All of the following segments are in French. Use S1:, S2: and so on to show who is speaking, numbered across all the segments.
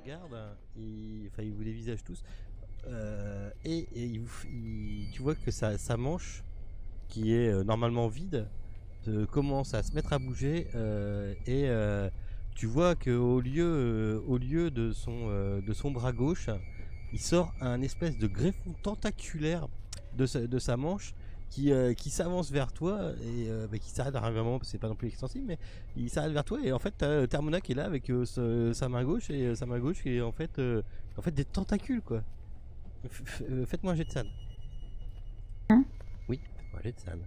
S1: regarde, enfin il vous dévisage tous, tu vois que sa manche, qui est normalement vide, commence à se mettre à bouger, tu vois que au lieu de son bras gauche, il sort un espèce de greffon tentaculaire de sa manche qui s'avance vers toi et qui s'arrête à un moment, c'est pas non plus extensible, mais il s'arrête vers toi et en fait t'as Termona qui est là avec sa main gauche et sa main gauche qui est en fait des tentacules quoi. Faites-moi un jet de sale. Oui, faites-moi un jet de sale.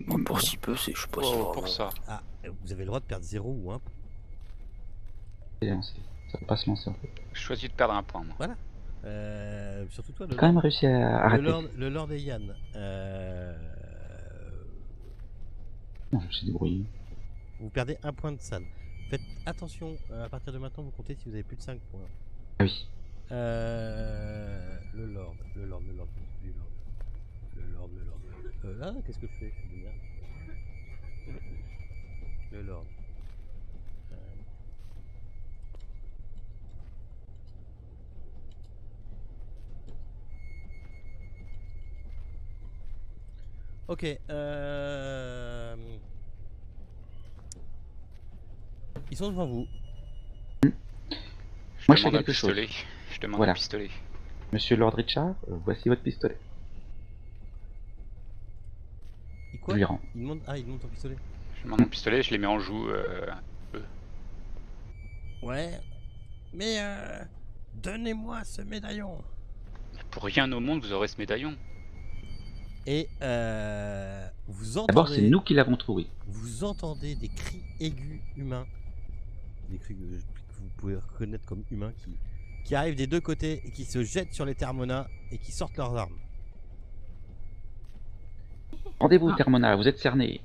S2: Bon, pour si peu, je sais pas si vraiment...
S3: pour ça.
S1: Ah, vous avez le droit de perdre 0 ou 1.
S4: Ça va pas se lancer en fait.
S3: Je choisis de perdre un point, moi.
S1: Voilà. Surtout toi,
S4: J'ai quand même réussi à arrêter.
S1: le Lord et Yann.
S4: Non, je me suis débrouillé.
S1: Vous perdez 1 point de sale. Faites attention, à partir de maintenant, vous comptez si vous avez plus de 5 points.
S4: Ah oui.
S1: Le Lord. Là, qu'est-ce que je fais? Je fais bien. Le Lord. Ok. Ils sont devant vous.
S4: Moi, je fais quelque chose.
S3: Je demande
S4: Voilà.
S3: un pistolet.
S4: Monsieur Lord Richard, voici votre pistolet.
S1: Quoi?
S4: Je lui rends.
S1: Il demande ton pistolet.
S3: Je demande mon pistolet, je les mets en joue eux.
S1: Ouais. Mais donnez-moi ce médaillon.
S3: Pour rien au monde, vous aurez ce médaillon.
S1: Et vous entendez...
S4: D'abord, c'est nous qui l'avons trouvé.
S1: Vous entendez des cris aigus humains. Des cris que vous pouvez reconnaître comme humains qui arrivent des deux côtés et qui se jettent sur les Termona et qui sortent leurs armes.
S4: Rendez-vous, Termona, vous êtes cerné.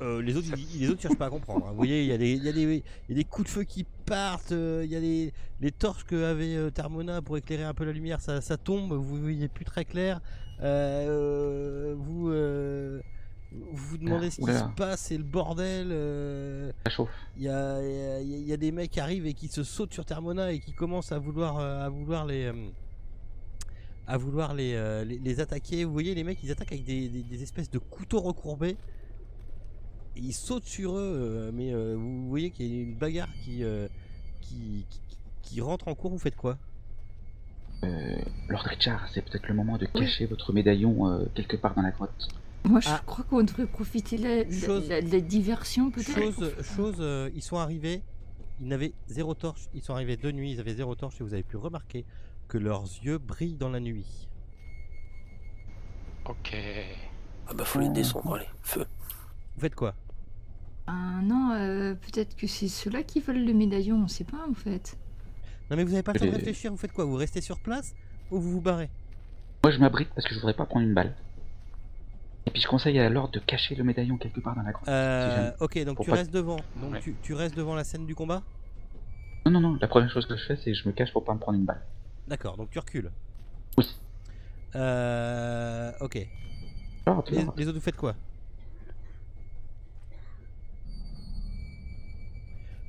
S1: Les autres cherchent pas à comprendre. Hein. Vous voyez, il y a des coups de feu qui partent, il y a les torches que avait Termona pour éclairer un peu la lumière, ça tombe, vous voyez plus très clair. Vous vous demandez ce qui se passe, c'est le bordel.
S4: Ça chauffe.
S1: Il y a des mecs qui arrivent et qui se sautent sur Termona et qui commencent à vouloir les attaquer. Vous voyez, les mecs, ils attaquent avec des espèces de couteaux recourbés. Et ils sautent sur eux, mais vous voyez qu'il y a une bagarre qui rentre en cours. Vous faites quoi?
S4: Lord Richard, c'est peut-être le moment de cacher votre médaillon quelque part dans la grotte.
S5: Moi, je crois qu'on devrait profiter de la diversion, peut-être.
S1: Ils sont arrivés, ils n'avaient 0 torche, ils sont arrivés de nuit, ils avaient 0 torche et vous avez pu remarquer que leurs yeux brillent dans la nuit.
S3: Ok.
S2: Ah bah faut les descendre, allez, feu.
S1: Vous faites quoi?
S5: Non, peut-être que c'est ceux-là qui veulent le médaillon, on sait pas en fait.
S1: Non mais vous avez pas le temps de réfléchir, vous faites quoi? Vous restez sur place ou vous vous barrez?
S4: Moi je m'abrite parce que je voudrais pas prendre une balle. Et puis je conseille à Lord de cacher le médaillon quelque part dans la grotte.
S1: Ok, donc tu restes devant. Donc tu restes devant la scène du combat?
S4: Non, la première chose que je fais c'est que je me cache pour pas me prendre une balle.
S1: D'accord, donc tu recules.
S4: Oui.
S1: Ok. Les autres, vous faites quoi?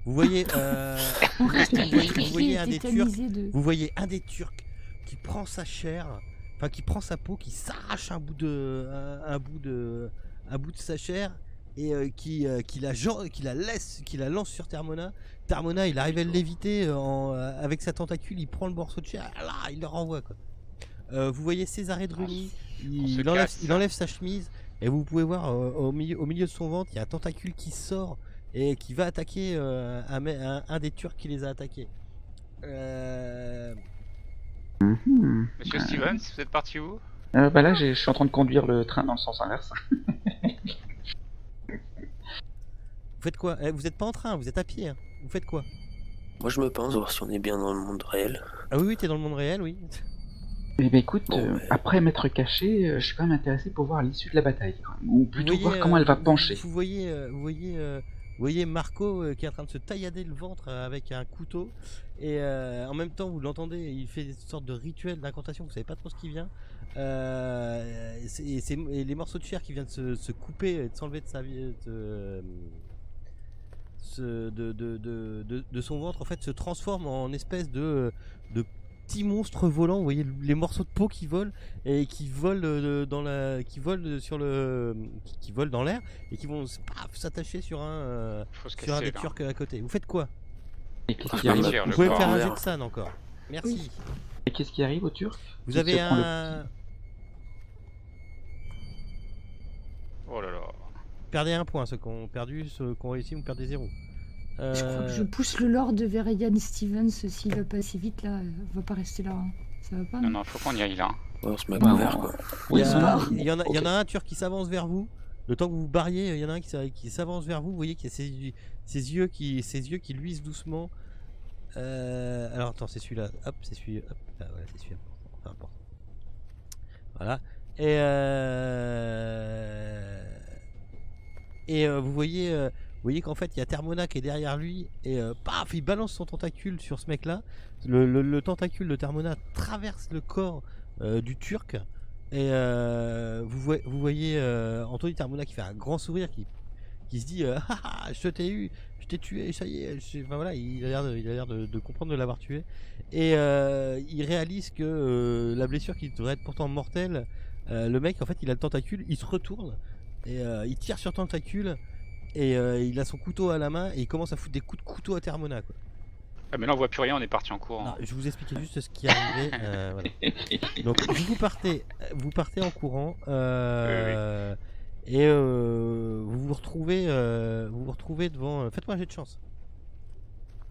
S1: Vous voyez, vous voyez un des Turcs qui prend sa chair, enfin qui prend sa peau, qui s'arrache un bout de sa chair et qui la lance sur Termona. Termona, il arrive à l'éviter avec sa tentacule, il prend le morceau de chair, là, il le renvoie quoi. Vous voyez Césaré de Rumi, il enlève sa chemise et vous pouvez voir au milieu de son ventre, il y a un tentacule qui sort et qui va attaquer un des Turcs qui les a attaqués.
S3: Monsieur Stevens, vous êtes parti où?
S4: Bah là, je suis en train de conduire le train dans le sens inverse.
S1: Vous faites quoi? Vous êtes pas en train, vous êtes à pied. Hein. Vous faites quoi?
S2: Moi je me pense voir si on est bien dans le monde réel.
S1: Ah oui, t'es dans le monde réel, oui.
S4: Eh ben écoute, après m'être caché, je suis quand même intéressé pour voir l'issue de la bataille, quand même. Ou plutôt voir comment elle va pencher.
S1: Vous voyez Marco qui est en train de se taillader le ventre avec un couteau et en même temps vous l'entendez, il fait des sortes de rituels d'incantation, vous savez pas trop ce qui vient. Et les morceaux de chair qui viennent se couper et de s'enlever de de son ventre en fait se transforme en espèce de petits monstres volants. Vous voyez les morceaux de peau qui volent et qui volent qui volent dans l'air et qui vont s'attacher sur un des Turcs à côté. Vous faites quoi?
S4: Et qu'est-ce qui arrive?
S1: Vous pouvez me faire un jet de san encore. Merci.
S5: Oui.
S4: Et qu'est-ce qui arrive aux Turcs?
S1: Vous avez un.
S3: Oh là là.
S1: Perdez un point, ceux qui ont perdu, ceux qui ont réussi, vous perdez 0.
S5: Je crois que je pousse le lord vers Ian Stevens. S'il va pas assez vite là, on va pas rester là. Hein. Ça va pas?
S3: Non, non, faut qu'on y aille là.
S2: Ouais, on se met à couvert quoi.
S1: Il y en a un Turc qui s'avance vers vous. Le temps que vous vous barriez, il y en a un qui s'avance vers vous. Vous voyez qu'il y a ses yeux qui luisent doucement. Alors attends, c'est celui-là. Hop, c'est celui. Hop, ah, voilà, c'est celui-là. Enfin, important. Voilà. Et vous voyez qu'en fait il y a Thermona qui est derrière lui et paf, il balance son tentacule sur ce mec-là. Le tentacule de Thermona traverse le corps du Turc et vous voyez Anthony Thermona qui fait un grand sourire, qui se dit je t'ai tué, ça y est. Enfin voilà, il a l'air de comprendre de l'avoir tué et il réalise que la blessure qui devrait être pourtant mortelle, le mec en fait il a le tentacule, il se retourne et il tire sur le tentacule et il a son couteau à la main et il commence à foutre des coups de couteau à Thermona quoi.
S3: Ah mais là on voit plus rien, on est parti en courant.
S1: Non, je vous expliquais juste ce qui arrivait. Voilà. Donc vous partez en courant et vous vous retrouvez devant. Faites-moi un jet de chance.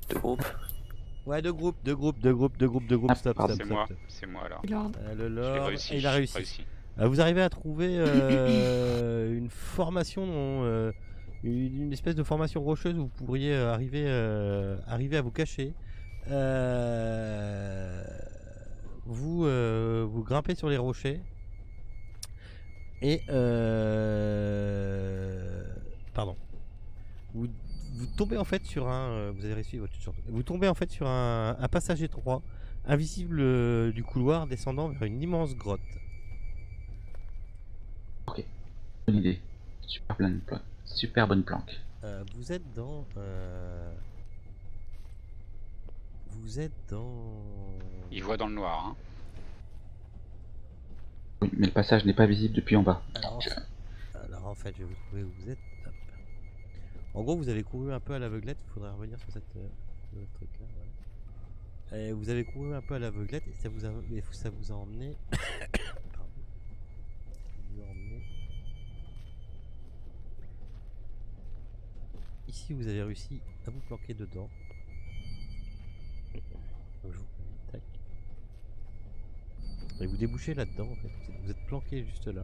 S2: De groupe.
S1: Ouais, de groupe. Stop.
S3: C'est moi alors.
S5: Lord.
S1: Le Lord,
S3: Réussi,
S1: il a réussi. Vous arrivez à trouver une formation, une espèce de formation rocheuse où vous pourriez arriver à vous cacher. Vous grimpez sur les rochers et pardon. Vous tombez en fait sur vous avez réussi votre chance. Vous tombez en fait sur un passage étroit, invisible du couloir descendant vers une immense grotte.
S4: Ok, bonne idée. Super bonne planque.
S1: Vous êtes dans.
S3: Il voit dans le noir. Hein.
S4: Oui, mais le passage n'est pas visible depuis en bas.
S1: Alors en fait, je vais vous trouver où vous êtes. Hop. En gros, vous avez couru un peu à l'aveuglette. Il faudrait revenir sur cette truc là. Voilà. Et vous avez couru un peu à l'aveuglette et ça vous a emmené. Pardon. Ça vous a emmené. Ici, vous avez réussi à vous planquer dedans. Tac. Et vous débouchez là-dedans en fait. Vous êtes planqué juste là.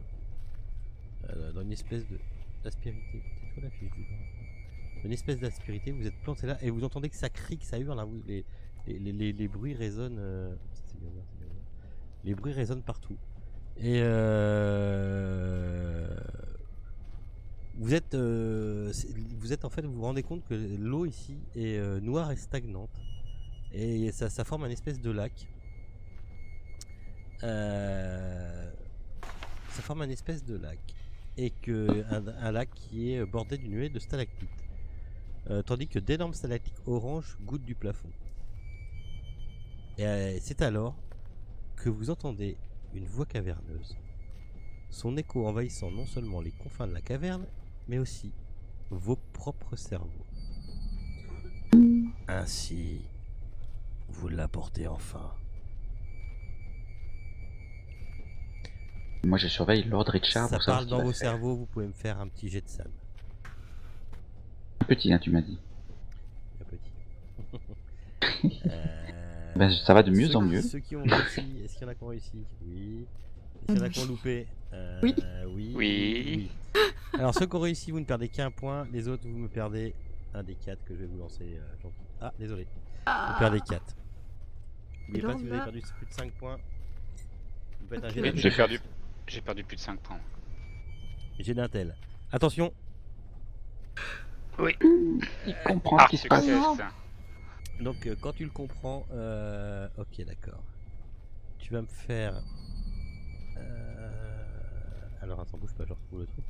S1: Dans une espèce d'aspérité. C'est quoi la fiche du genre? Une espèce d'aspérité, vous êtes planté là et vous entendez que ça crie, que ça hurle. Hein, les bruits résonnent. C'est bien, les bruits résonnent partout. Et vous êtes en fait, vous vous rendez compte que l'eau ici est noire et stagnante. Et ça forme un espèce de lac. Ça forme un espèce de lac. Et un lac qui est bordé d'une nuée de stalactites. Tandis que d'énormes stalactites orange goûtent du plafond. Et c'est alors que vous entendez une voix caverneuse. Son écho envahissant non seulement les confins de la caverne, mais aussi vos propres cerveaux. Ainsi, vous l'apportez enfin.
S4: Moi je surveille Lord Richard.
S1: Ça parle dans vos cerveaux, vous pouvez me faire un petit jet de san.
S4: Un petit, hein, tu m'as dit.
S1: Un petit.
S4: Ben, ça va de mieux en mieux.
S1: Ceux qui ont réussi, est-ce qu'il y en a qui ont réussi? Oui. Est-ce qu'il y en a qui ont loupé? Oui. Alors ceux qui ont réussi, vous ne perdez qu'un point. Les autres, vous me perdez un des 4 que je vais vous lancer. Ah, désolé. Vous perdez 4. N'oubliez pas, si vous avez perdu plus de 5 points, vous faites un jet d'intel.
S3: J'ai perdu plus de 5 points.
S1: Jet d'intel. Attention.
S3: Oui.
S4: Il comprend ce qui se passe.
S1: Donc quand tu le comprends, ok, d'accord. Tu vas me faire. Alors attends, bouge pas, je retrouve le truc.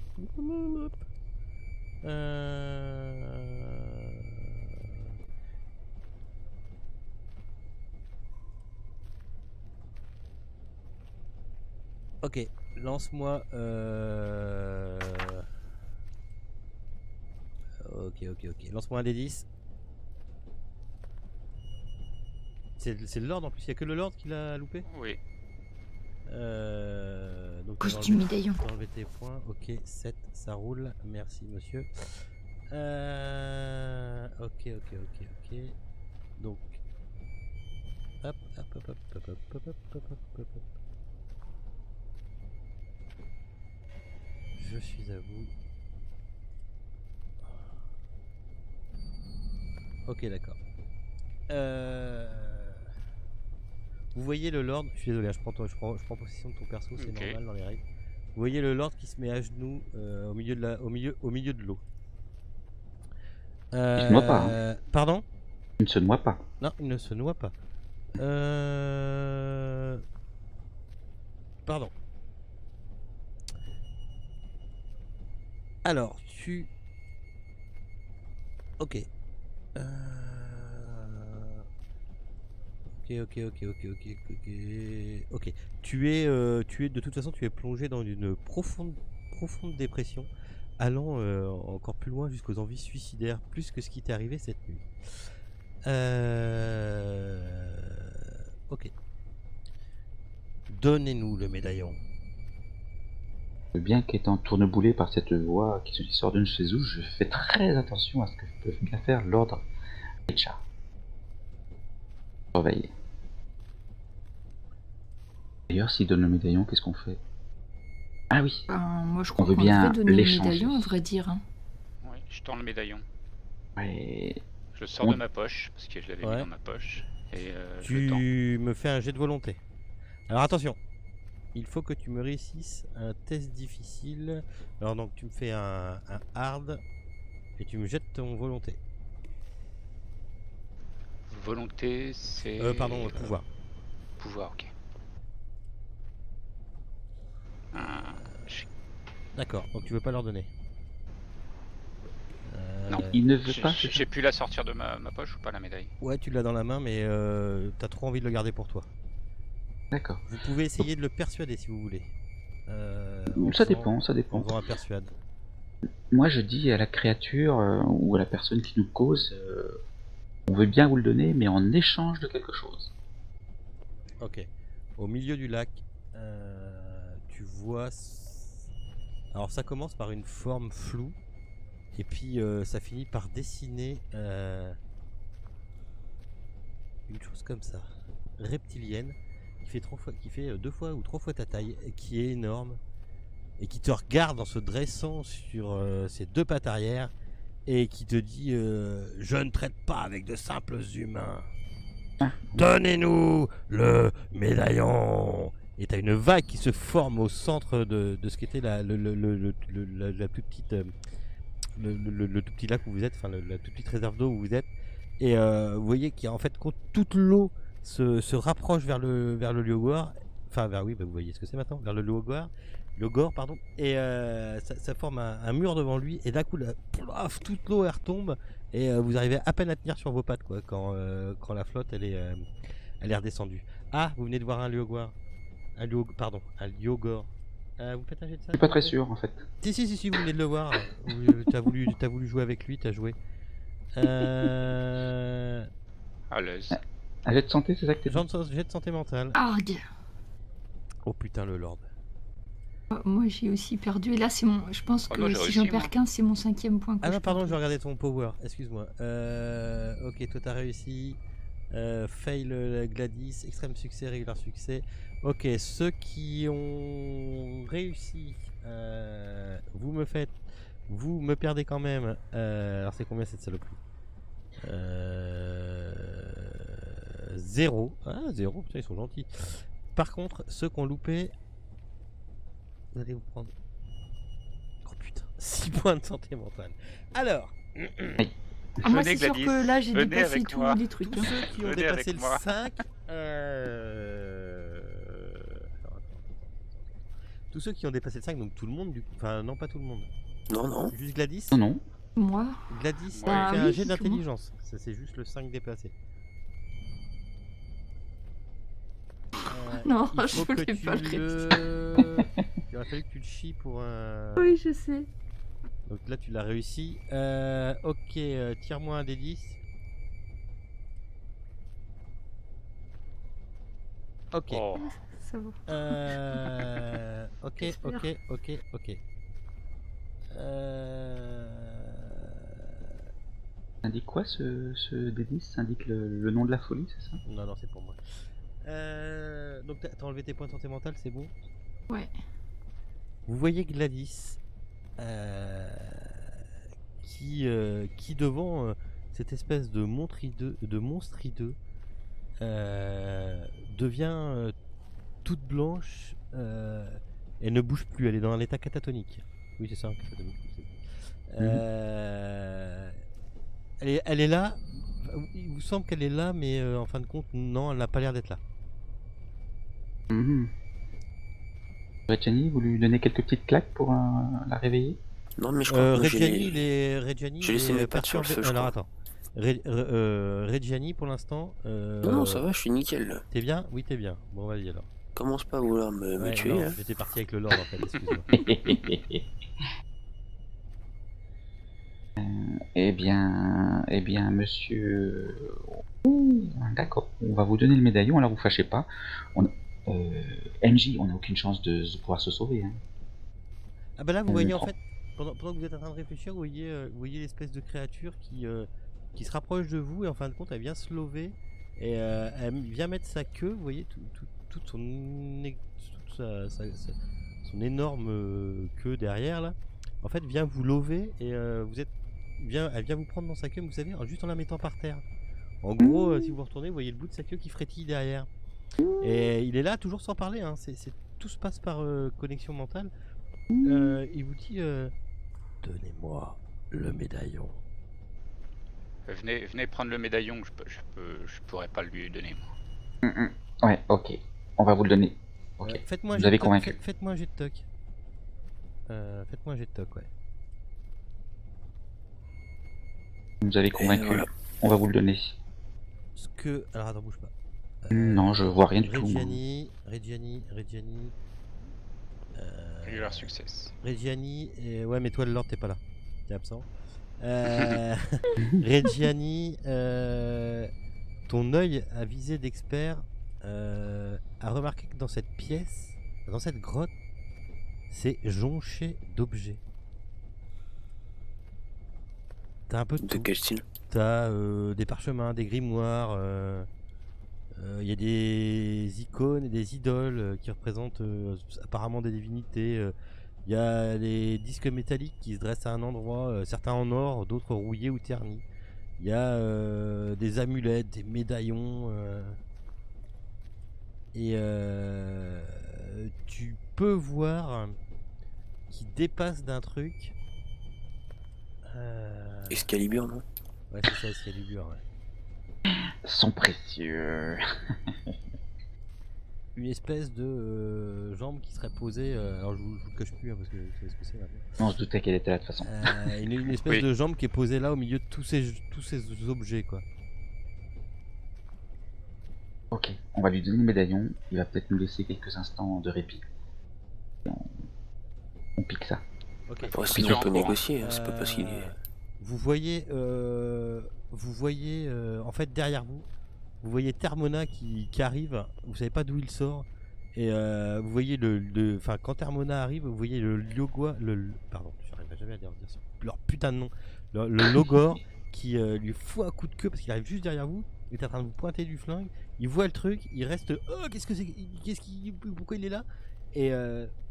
S1: Ok, lance-moi. Ok. Lance-moi un des 10. C'est le Lord en plus, il n'y a que le Lord qui l'a loupé.
S3: Oui.
S1: Donc
S5: Costume médaillon.
S1: enlever tes points. Ok, 7, ça roule. Merci monsieur. Ok. Donc. Hop. Je suis à vous. Ok, d'accord. Vous voyez le Lord, je suis désolé, je prends possession de ton perso, c'est
S3: Ok.
S1: normal dans les règles. Vous voyez le Lord qui se met à genoux au milieu de l'eau.
S4: Il se noie pas. Hein.
S1: Pardon?
S4: Il ne se noie pas.
S1: Non, il ne se noie pas. Pardon. Alors, Ok. Ok. Tu es de toute façon, tu es plongé dans une profonde dépression, allant encore plus loin jusqu'aux envies suicidaires, plus que ce qui t'est arrivé cette nuit. Ok. Donnez-nous le médaillon.
S4: Bien qu'étant tourneboulé par cette voix qui sort de chez nous, je fais très attention à ce que peut bien faire l'ordre Richard. Surveiller. D'ailleurs, s'il donne le médaillon, qu'est-ce qu'on fait? Ah oui.
S5: Moi je crois
S4: veut
S5: qu'on
S4: bien
S5: devrait donner le
S4: l'échanger.
S5: médaillon à vrai dire. Hein.
S3: Oui, je tourne le médaillon.
S4: Ouais.
S3: Je le sors de ma poche, parce que je l'avais mis dans ma poche. Et je le tends.
S1: Tu me fais un jet de volonté. Alors attention, il faut que tu me réussisses un test difficile. Alors donc tu me fais un hard et tu me jettes ton volonté.
S3: Volonté, c'est...
S1: Pardon, pouvoir.
S3: Pouvoir, ok.
S1: D'accord, donc tu veux pas leur donner.
S3: Non,
S4: il ne veut pas.
S3: J'ai pu la sortir de ma poche ou pas la médaille?
S1: Ouais, tu l'as dans la main, mais t'as trop envie de le garder pour toi.
S4: D'accord.
S1: Vous pouvez essayer de le persuader si vous voulez.
S4: Ça dépend.
S1: En faisant un persuade.
S4: Moi, je dis à la créature ou à la personne qui nous cause, on veut bien vous le donner, mais en échange de quelque chose.
S1: Ok. Au milieu du lac, tu vois... Alors ça commence par une forme floue, et puis ça finit par dessiner une chose comme ça, reptilienne, qui fait 2 fois ou 3 fois ta taille, et qui est énorme, et qui te regarde en se dressant sur ses 2 pattes arrière, et qui te dit je ne traite pas avec de simples humains. Donnez-nous le médaillon. Et t'as une vague qui se forme au centre de ce qu'était la plus petite, le tout petit lac où vous êtes, enfin la toute petite réserve d'eau où vous êtes. Et vous voyez qu'il y a en fait quand toute l'eau se rapproche vers le Lyogor, enfin vous voyez ce que c'est maintenant, vers le Lyogor, pardon. Et ça forme un mur devant lui, et d'un coup plaf, toute l'eau elle retombe, et vous arrivez à peine à tenir sur vos pattes quoi, quand la flotte elle est redescendue. Ah, vous venez de voir un Lyogor. Un Lyogor. Vous faites un jet de ça?
S4: Je suis pas très sûr en fait.
S1: Si, vous venez de le voir. T'as voulu jouer avec lui, t'as joué.
S3: À l'aise.
S4: Un jet de santé, c'est ça que t'es dit?
S1: Jet de santé mentale.
S5: Hard.
S1: Oh putain, le Lord.
S5: Moi j'ai aussi perdu, et là c'est mon... Je pense que
S3: non,
S5: si j'en perds qu'un, c'est mon 5e point.
S1: Ah non, pardon, je regardais ton power, excuse-moi. Ok, toi t'as réussi. Fail Gladys, extrême succès, régulier succès. Ok, ceux qui ont réussi, vous me perdez quand même. Alors c'est combien cette saloperie? 0. Ah, 0, putain, ils sont gentils. Par contre, ceux qui ont loupé, vous allez vous prendre... Oh putain, 6 points de santé mentale. Alors...
S5: moi c'est sûr que là j'ai dépassé tous les trucs.
S1: Tous ceux qui ont dépassé le 5... Tous ceux qui ont dépassé le 5, donc tout le monde du coup... Enfin non, pas tout le monde.
S2: Non.
S1: Juste Gladys.
S4: Non.
S5: Moi
S1: Gladys,
S3: Ouais.
S1: fait un
S5: oui,
S1: jet
S5: c'est
S1: d'intelligence. Ça c'est juste le 5 dépassé.
S5: Non,
S1: il
S5: je
S1: faut que
S5: voulais
S1: tu
S5: pas le
S1: Il aurait fallu que tu le chies pour un...
S5: Oui, je sais.
S1: Donc là, tu l'as réussi. Ok, tire-moi un des 10. Ok.
S3: Oh.
S5: Ça va.
S1: Ok,
S5: J'espère.
S1: ok.
S4: Ça indique quoi ce D10? Ça indique le nom de la folie, c'est ça?
S1: Non, c'est pour moi. Donc t'as enlevé tes points de santé mentale, c'est bon?
S5: Ouais.
S1: Vous voyez Gladys qui devant cette espèce de monstre hideux devient toute blanche et ne bouge plus. Elle est dans un état catatonique. Oui, c'est ça, catatonique. Elle est là. Il vous semble qu'elle est là, mais en fin de compte, non, elle n'a pas l'air d'être là.
S4: Reggiani, vous lui donnez quelques petites claques pour la réveiller?
S2: Non, mais je crois que
S1: Reggiani,
S2: j'ai laissé mes pattes sur le feu, je
S1: Alors
S2: crois.
S1: attends. Reggiani, pour l'instant.
S2: Non, ça va, je suis nickel là.
S1: T'es bien? Oui, t'es bien. Bon, vas-y alors.
S2: Commence pas à vouloir me
S1: Ouais,
S2: tuer
S1: non,
S2: là.
S1: j'étais parti avec le Lord en fait, excuse-moi.
S4: Eh bien, monsieur... D'accord, on va vous donner le médaillon, alors vous fâchez pas. MJ, on n'a aucune chance de pouvoir se sauver. Hein.
S1: Ah bah là, vous voyez en fait, pendant que vous êtes en train de réfléchir, vous voyez l'espèce de créature qui se rapproche de vous et en fin de compte, elle vient se lever et elle vient mettre sa queue, vous voyez, toute son énorme queue derrière là, en fait, vient vous lever et elle vient vous prendre dans sa queue, vous savez, juste en la mettant par terre. En gros, si vous retournez, vous voyez le bout de sa queue qui frétille derrière. Et il est là, toujours sans parler, hein. Tout se passe par connexion mentale. Il vous dit donnez-moi le médaillon.
S3: Venez prendre le médaillon, je pourrais pas lui donner moi.
S4: Ouais, ok. On va vous le donner. Ok.
S1: Faites-moi un
S4: Vous
S1: jet
S4: avez
S1: de toc,
S4: convaincu.
S1: Faites-moi un jet de toc. Faites-moi un jet de toc, ouais.
S4: Vous avez convaincu.
S2: Voilà.
S4: On va vous le donner.
S1: Alors attends, bouge pas.
S4: Non, je vois rien du tout. moi.
S1: Reggiani.
S3: Regular success.
S1: Reggiani, ouais, mais toi, le Lord, t'es pas là. T'es absent. Reggiani, ton œil à visée d'expert a remarqué que dans cette pièce, dans cette grotte, c'est jonché d'objets. T'as un peu de
S2: De
S1: tout.
S2: quel style?
S1: T'as des parchemins, des grimoires, il y a des icônes et des idoles qui représentent apparemment des divinités. Il y a des disques métalliques qui se dressent à un endroit, certains en or, d'autres rouillés ou ternis. Il y a des amulettes, des médaillons. Et tu peux voir qui dépasse d'un truc.
S2: Excalibur, non?
S1: Ouais, c'est ça, Excalibur, ouais.
S4: Sont précieux.
S1: Une espèce de jambe qui serait posée. Alors je vous le coche plus hein, parce que vous savez ce que c'est maintenant.
S4: Non, je doutais qu'elle était là de toute façon.
S1: Une espèce
S3: Oui.
S1: de jambe qui est posée là au milieu de tous ces objets quoi.
S4: Ok, on va lui donner le médaillon. Il va peut-être nous laisser quelques instants de répit. Et on pique ça.
S1: Ok.
S2: Bon,
S3: Puis
S2: sinon on
S3: en
S2: peut
S3: courant.
S2: négocier, hein, c'est pas parce qu'il est...
S1: Vous voyez en fait derrière vous, vous voyez Termona qui arrive. Vous savez pas d'où il sort. Et vous voyez enfin quand Termona arrive, vous voyez le Lyogois, pardon, je n'arriverai jamais à dire leur putain de nom, le Logor qui lui fout un coup de queue parce qu'il arrive juste derrière vous. Il est en train de vous pointer du flingue. Il voit le truc, il reste. Oh, qu'est-ce que c'est? Pourquoi il est là? Et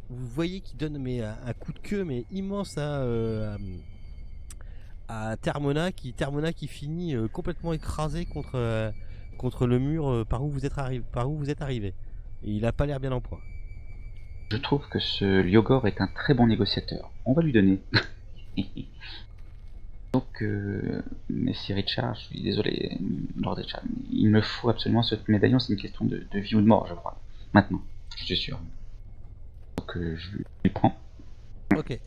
S1: vous voyez qu'il donne un coup de queue mais immense à Termona qui finit complètement écrasé contre le mur par où vous êtes arrivé. Et il a pas l'air bien en point.
S4: Je trouve que ce Lyogor est un très bon négociateur. On va lui donner. Donc, Messie Richard, je suis désolé, Lord Richard, mais il me faut absolument ce médaillon, c'est une question de vie ou de mort, je crois. Maintenant, je suis sûr. Donc, je lui prends.
S1: Ok.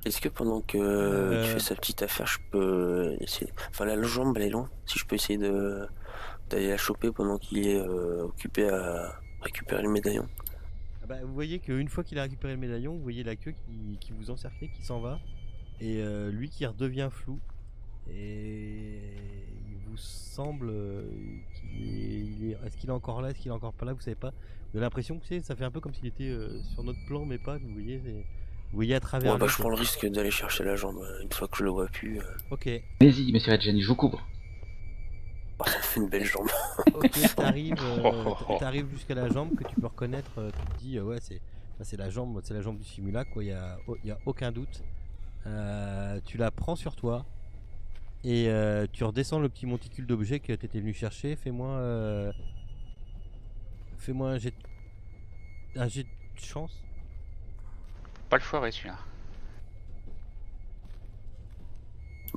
S2: Est-ce que pendant que tu fais sa petite affaire, je peux essayer... Enfin, la jambe, elle est loin. Si je peux essayer de d'aller la choper pendant qu'il est occupé à récupérer le médaillon.
S1: Ah bah, vous voyez qu'une fois qu'il a récupéré le médaillon, vous voyez la queue qui vous encerclait, qui s'en va, et lui qui redevient flou. Et il vous semble est-ce qu'il est encore là, est-ce qu'il est encore pas là, vous savez pas. Vous avez l'impression que ça fait un peu comme s'il était sur notre plan, mais pas. Vous voyez à travers.
S2: Ouais, bah je prends le risque d'aller chercher la jambe une fois que je le vois plus.
S1: Ok.
S4: Allez-y, monsieur Reggiani, je vous couvre.
S2: Oh, ça fait une belle jambe.
S1: Ok, t'arrives jusqu'à la jambe que tu peux reconnaître. Tu te dis ouais, c'est la jambe du simulacre, quoi. Y a aucun doute. Tu la prends sur toi et tu redescends le petit monticule d'objets que t'étais venu chercher. Fais-moi un jet de chance.
S3: Pas le foirer celui-là.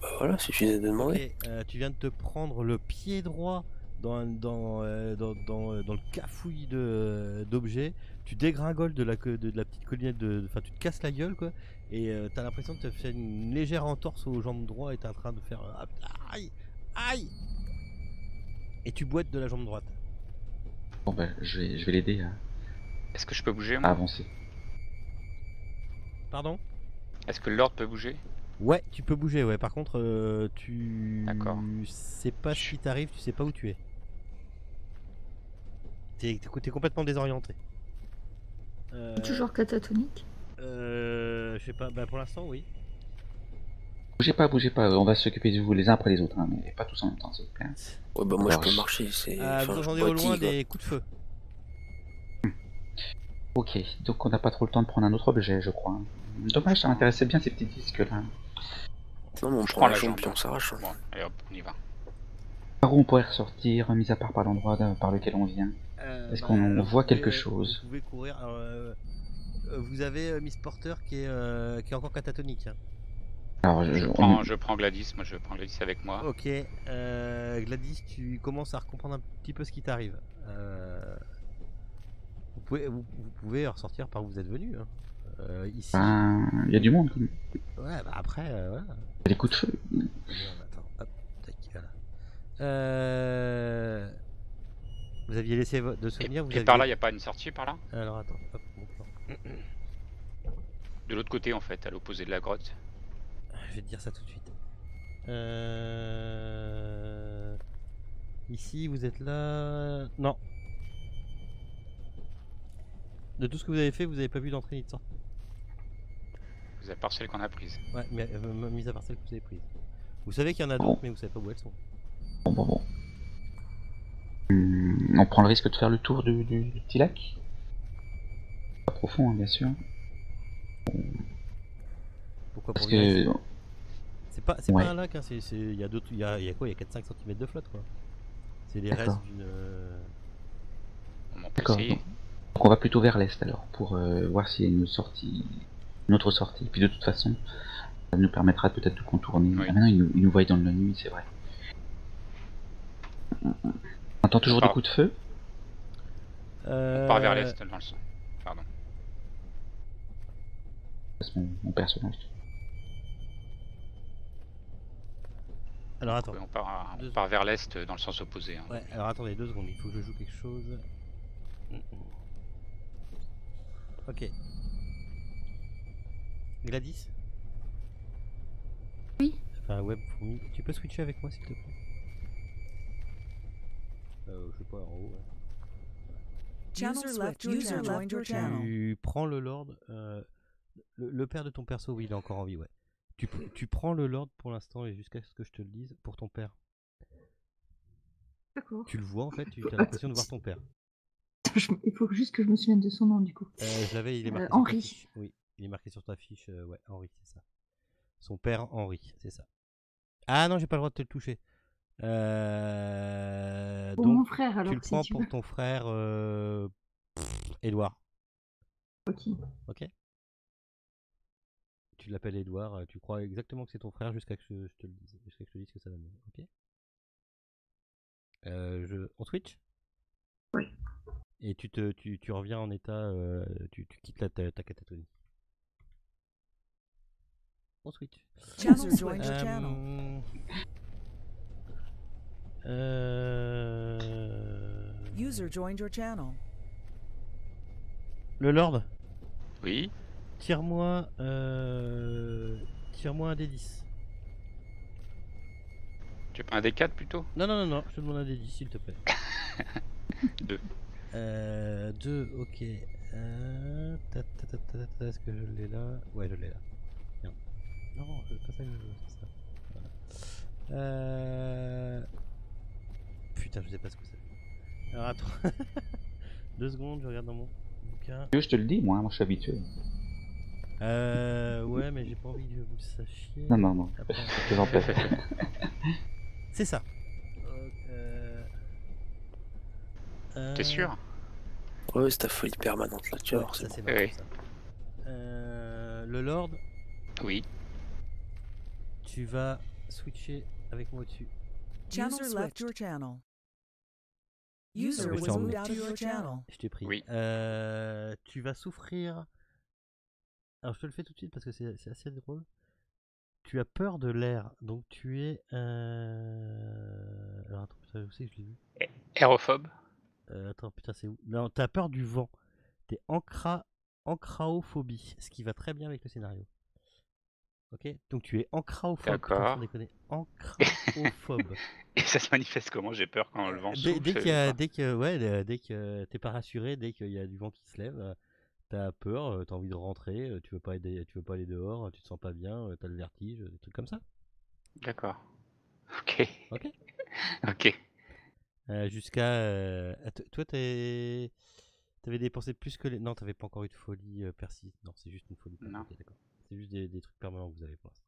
S2: Bah voilà, suffisait de demander.
S1: Ok, tu viens de te prendre le pied droit dans le cafouille d'objets. Tu dégringoles de la petite collinette enfin tu te casses la gueule, quoi. Et t'as l'impression que tu as fait une légère entorse aux jambes droites et t'es en train de faire aïe, aïe. Et tu boites de la jambe droite.
S4: Bon bah je vais l'aider
S3: Est-ce que je peux bouger
S4: à
S3: moi?
S4: avancer.
S1: Pardon?
S3: Est-ce que l'ordre peut bouger?
S1: Ouais, tu peux bouger, ouais. Par contre, tu
S3: D'accord.
S1: sais pas ce qui t'arrive, tu sais pas où tu es. T'es complètement désorienté.
S5: Toujours catatonique.
S1: Je sais pas, bah pour l'instant, oui.
S4: Bougez pas, on va s'occuper de vous les uns après les autres, hein, mais pas tous en même temps, s'il vous plaît.
S2: Ouais, bah moi
S4: Alors,
S2: je peux marcher.
S1: Vous entendez au loin des coups de feu.
S4: Ok, donc on n'a pas trop le temps de prendre un autre objet, je crois. Dommage, ça m'intéressait bien ces petits disques là.
S2: Non, mais on
S3: Je
S2: prend
S3: prends
S2: la
S3: la
S2: jambe
S3: jambe.
S2: puis on s'arrache.
S3: Bon, allez hop, on y va.
S4: Par où on pourrait ressortir, mis à part par l'endroit par lequel on vient? Est-ce qu'on voit quelque chose?
S1: Vous pouvez courir. Alors, vous avez Miss Porter qui est encore catatonique. Hein.
S4: Alors,
S3: Je prends Gladys, moi je prends Gladys avec moi.
S1: Ok, Gladys, tu commences à comprendre un petit peu ce qui t'arrive. Vous pouvez ressortir par où vous êtes venu. Hein. Ici.
S4: il y a du monde.
S1: Ouais, bah après, voilà.
S4: Il y a des coups de feu.
S1: Attends, hop, tac, voilà. Vous aviez laissé de souvenir.
S3: Et par là, il n'y a pas une sortie par là?
S1: Alors attends, hop, mon plan.
S3: De l'autre côté en fait, à l'opposé de la grotte.
S1: Je vais te dire ça tout de suite. Ici, vous êtes là. Non. De tout ce que vous avez fait, vous n'avez pas vu d'entrée ni de sortie.
S3: Vous avez part celle qu'on a prise.
S1: Ouais, mais mis à part celle que vous avez prise. Vous savez qu'il y en a d'autres, mais vous savez pas où elles sont.
S4: Bon. On prend le risque de faire le tour du petit lac. Pas profond, hein, bien sûr.
S1: Pourquoi?
S4: Parce
S1: pour
S4: que...
S1: C'est pas
S4: Ouais.
S1: un lac, hein, il y a d'autres, il y a quoi? Il y a 4-5 cm de flotte, quoi. C'est les
S4: D'accord.
S1: restes d'une.
S3: On peut
S4: D'accord.
S3: essayer.
S4: Donc on va plutôt vers l'est alors, pour voir s'il y a une autre sortie. Puis de toute façon, ça nous permettra peut-être de contourner.
S3: Oui.
S4: Ah, maintenant, ils nous voient dans la nuit, c'est vrai. On entend toujours des coups de feu.
S3: On part vers l'est dans le sens. Pardon.
S4: C'est mon personnage.
S1: Alors attends.
S3: Oui, on part vers l'est dans le sens opposé. Hein.
S1: Ouais, alors attendez 2 secondes, il faut que je joue quelque chose. Ok. Gladys?
S5: Oui.
S1: Enfin, web fourmi. Tu peux switcher avec moi s'il te plaît? Je sais pas, en haut. Ouais.
S6: User left your channel.
S1: Tu prends le Lord. Le père de ton perso, oui, il est encore en vie, ouais. Tu prends le Lord pour l'instant et jusqu'à ce que je te le dise pour ton père.
S5: D'accord.
S1: Tu le vois en fait, tu as l'impression de voir ton père.
S5: Il faut juste que je me souvienne de son nom du coup.
S1: Je l'avais, il est marqué
S5: Henri.
S1: sur ta fiche. Oui, il est marqué sur ta fiche. Ouais, Henri, c'est ça. Son père Henri, c'est ça. Ah non, j'ai pas le droit de te le toucher.
S5: Pour
S1: Donc,
S5: mon frère alors.
S1: tu le
S5: si
S1: prends
S5: tu
S1: pour
S5: veux.
S1: ton frère Edouard.
S5: Ok.
S1: Ok. Tu l'appelles Edouard, tu crois exactement que c'est ton frère jusqu'à ce que je te le dise, jusqu'à que je te dise que ça va mieux. Ok. On switch.
S5: Oui.
S1: Et tu reviens en état, tu quittes ta catatonie. On switch.
S6: User joined your channel.
S1: Le Lord,
S3: Oui.
S1: tire-moi un des 10.
S3: Tu veux pas un des 4 plutôt?
S1: Non, non, non, non, je te demande un des 10 s'il te plaît.
S3: 2.
S1: 2, ok. Est-ce que je l'ai là? Ouais, je l'ai là. Merde. Non, c'est pas ça que je veux, c'est ça. Voilà. Putain, je sais pas ce que c'est. Alors attends. 2 secondes, je regarde dans mon bouquin.
S4: Je te le dis, moi je suis habitué.
S1: Ouais, mais j'ai pas envie que vous le sachiez.
S4: Non, non, non,
S1: Après,
S4: je t'en prie.
S1: c'est ça.
S3: T'es sûr?
S2: Ouais, c'est ta folie permanente là, tu vois.
S1: Ouais, ça c'est
S3: bon.
S1: marrant
S3: Oui.
S1: ça. Le Lord,
S3: Oui.
S1: tu vas switcher avec moi au-dessus.
S6: Channel left your channel. User
S1: Ouais, je
S6: was
S1: t'ai
S6: moved
S1: remis.
S6: out of your channel.
S1: Je t'ai pris.
S3: Oui.
S1: Tu vas souffrir. Alors je te le fais tout de suite parce que c'est assez drôle. Tu as peur de l'air, donc tu es. Alors attends, putain, où c'est que je l'ai vu?
S3: Aérophobe.
S1: Attends, putain, c'est où? Non, t'as peur du vent. T'es ancraophobie, ce qui va très bien avec le scénario. Ok? Donc tu es ancraophobe.
S3: D'accord.
S1: Sans déconner. Ancraophobe.
S3: Et ça se manifeste comment? J'ai peur quand le vent souffle.
S1: Dès
S3: ça
S1: qu'il y
S3: veut
S1: a,
S3: dire
S1: dès que t'es pas rassuré, dès qu'il y a du vent qui se lève, t'as peur, t'as envie de rentrer, tu veux pas aller dehors, tu te sens pas bien, t'as le vertige, des trucs comme ça.
S3: quoi? D'accord. Ok.
S1: Ok.
S3: Ok.
S1: Toi, t'avais dépensé plus que les. Non, t'avais pas encore eu de folie persiste. Non, c'est juste une folie.
S3: Non.
S1: Ok, d'accord. C'est juste des trucs permanents que vous avez pour l'instant.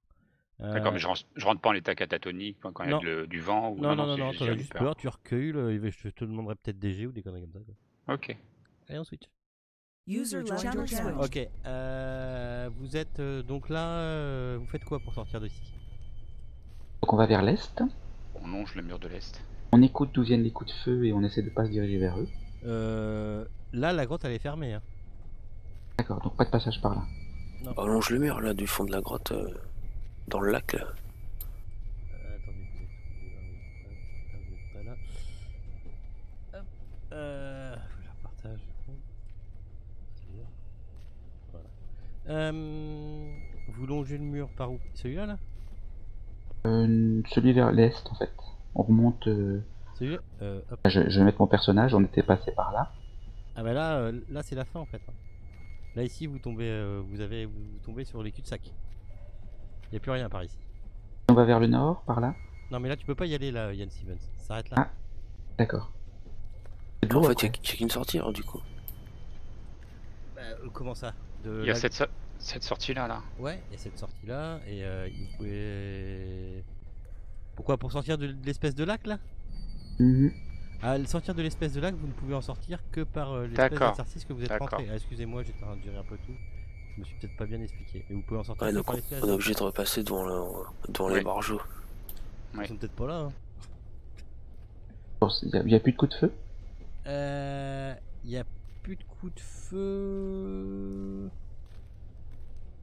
S3: D'accord, mais je rentre pas en état catatonique quand il y
S1: non.
S3: a du vent ou
S1: Non, non,
S3: c'est
S1: non,
S3: juste
S1: t'en as
S3: j'ai
S1: juste
S3: peur.
S1: peur, tu recules, je te demanderai peut-être des G ou des conneries comme ça. Quoi.
S3: Ok.
S1: Allez, on switch.
S6: User joined your channel.
S1: Ok, vous êtes donc là, vous faites quoi pour sortir d'ici?
S4: Donc on va vers l'est,
S3: On longe le mur de l'Est.
S4: on écoute d'où viennent les coups de feu et on essaie de pas se diriger vers eux.
S1: Là, la grotte elle est fermée. Hein.
S4: D'accord, donc pas de passage par là.
S1: Non.
S2: On longe le mur là du fond de la grotte dans le lac là.
S1: Attendez, vous êtes pas là. Hop. Je la partage. Voilà. Vous longez le mur par où? Celui-là là?
S4: Celui vers l'est en fait. On remonte.
S1: Celui-là hop.
S4: Je vais mettre mon personnage, on était passé par là.
S1: Ah bah là, là c'est la fin en fait. Là ici vous tombez, vous tombez sur les cul-de-sac. Il n'y a plus rien par ici.
S4: On va vers le nord, par là.
S1: Non mais là tu peux pas y aller là, Yann Stevens. Ça s'arrête là.
S4: Ah. D'accord. C'est de
S2: En
S4: l'eau,
S2: fait, il
S4: après.
S2: n'y a qu'une sortie alors, du coup.
S1: Comment ça?
S3: Il y a cette sortie là.
S1: Ouais, il y a cette sortie là et vous pouvez. Pourquoi? Pour sortir de l'espèce de lac là?
S4: Mhm.
S1: Ah, sortir de l'espèce de lac, vous ne pouvez en sortir que par l'espèce
S3: D'accord.
S1: d'exercice que vous êtes
S3: D'accord.
S1: rentré. Ah, excusez-moi, j'étais en train de gérer un peu tout. Je me suis peut-être pas bien expliqué. Mais vous pouvez en sortir
S2: Ouais,
S1: que
S2: donc
S1: par l'espèce.
S2: on est obligé de repasser devant les
S3: Oui.
S2: barjots.
S1: Ils
S3: Ouais.
S1: sont peut-être pas là. Hein.
S4: Bon, il y a plus de coups de feu.
S1: Il y a plus de coups de feu.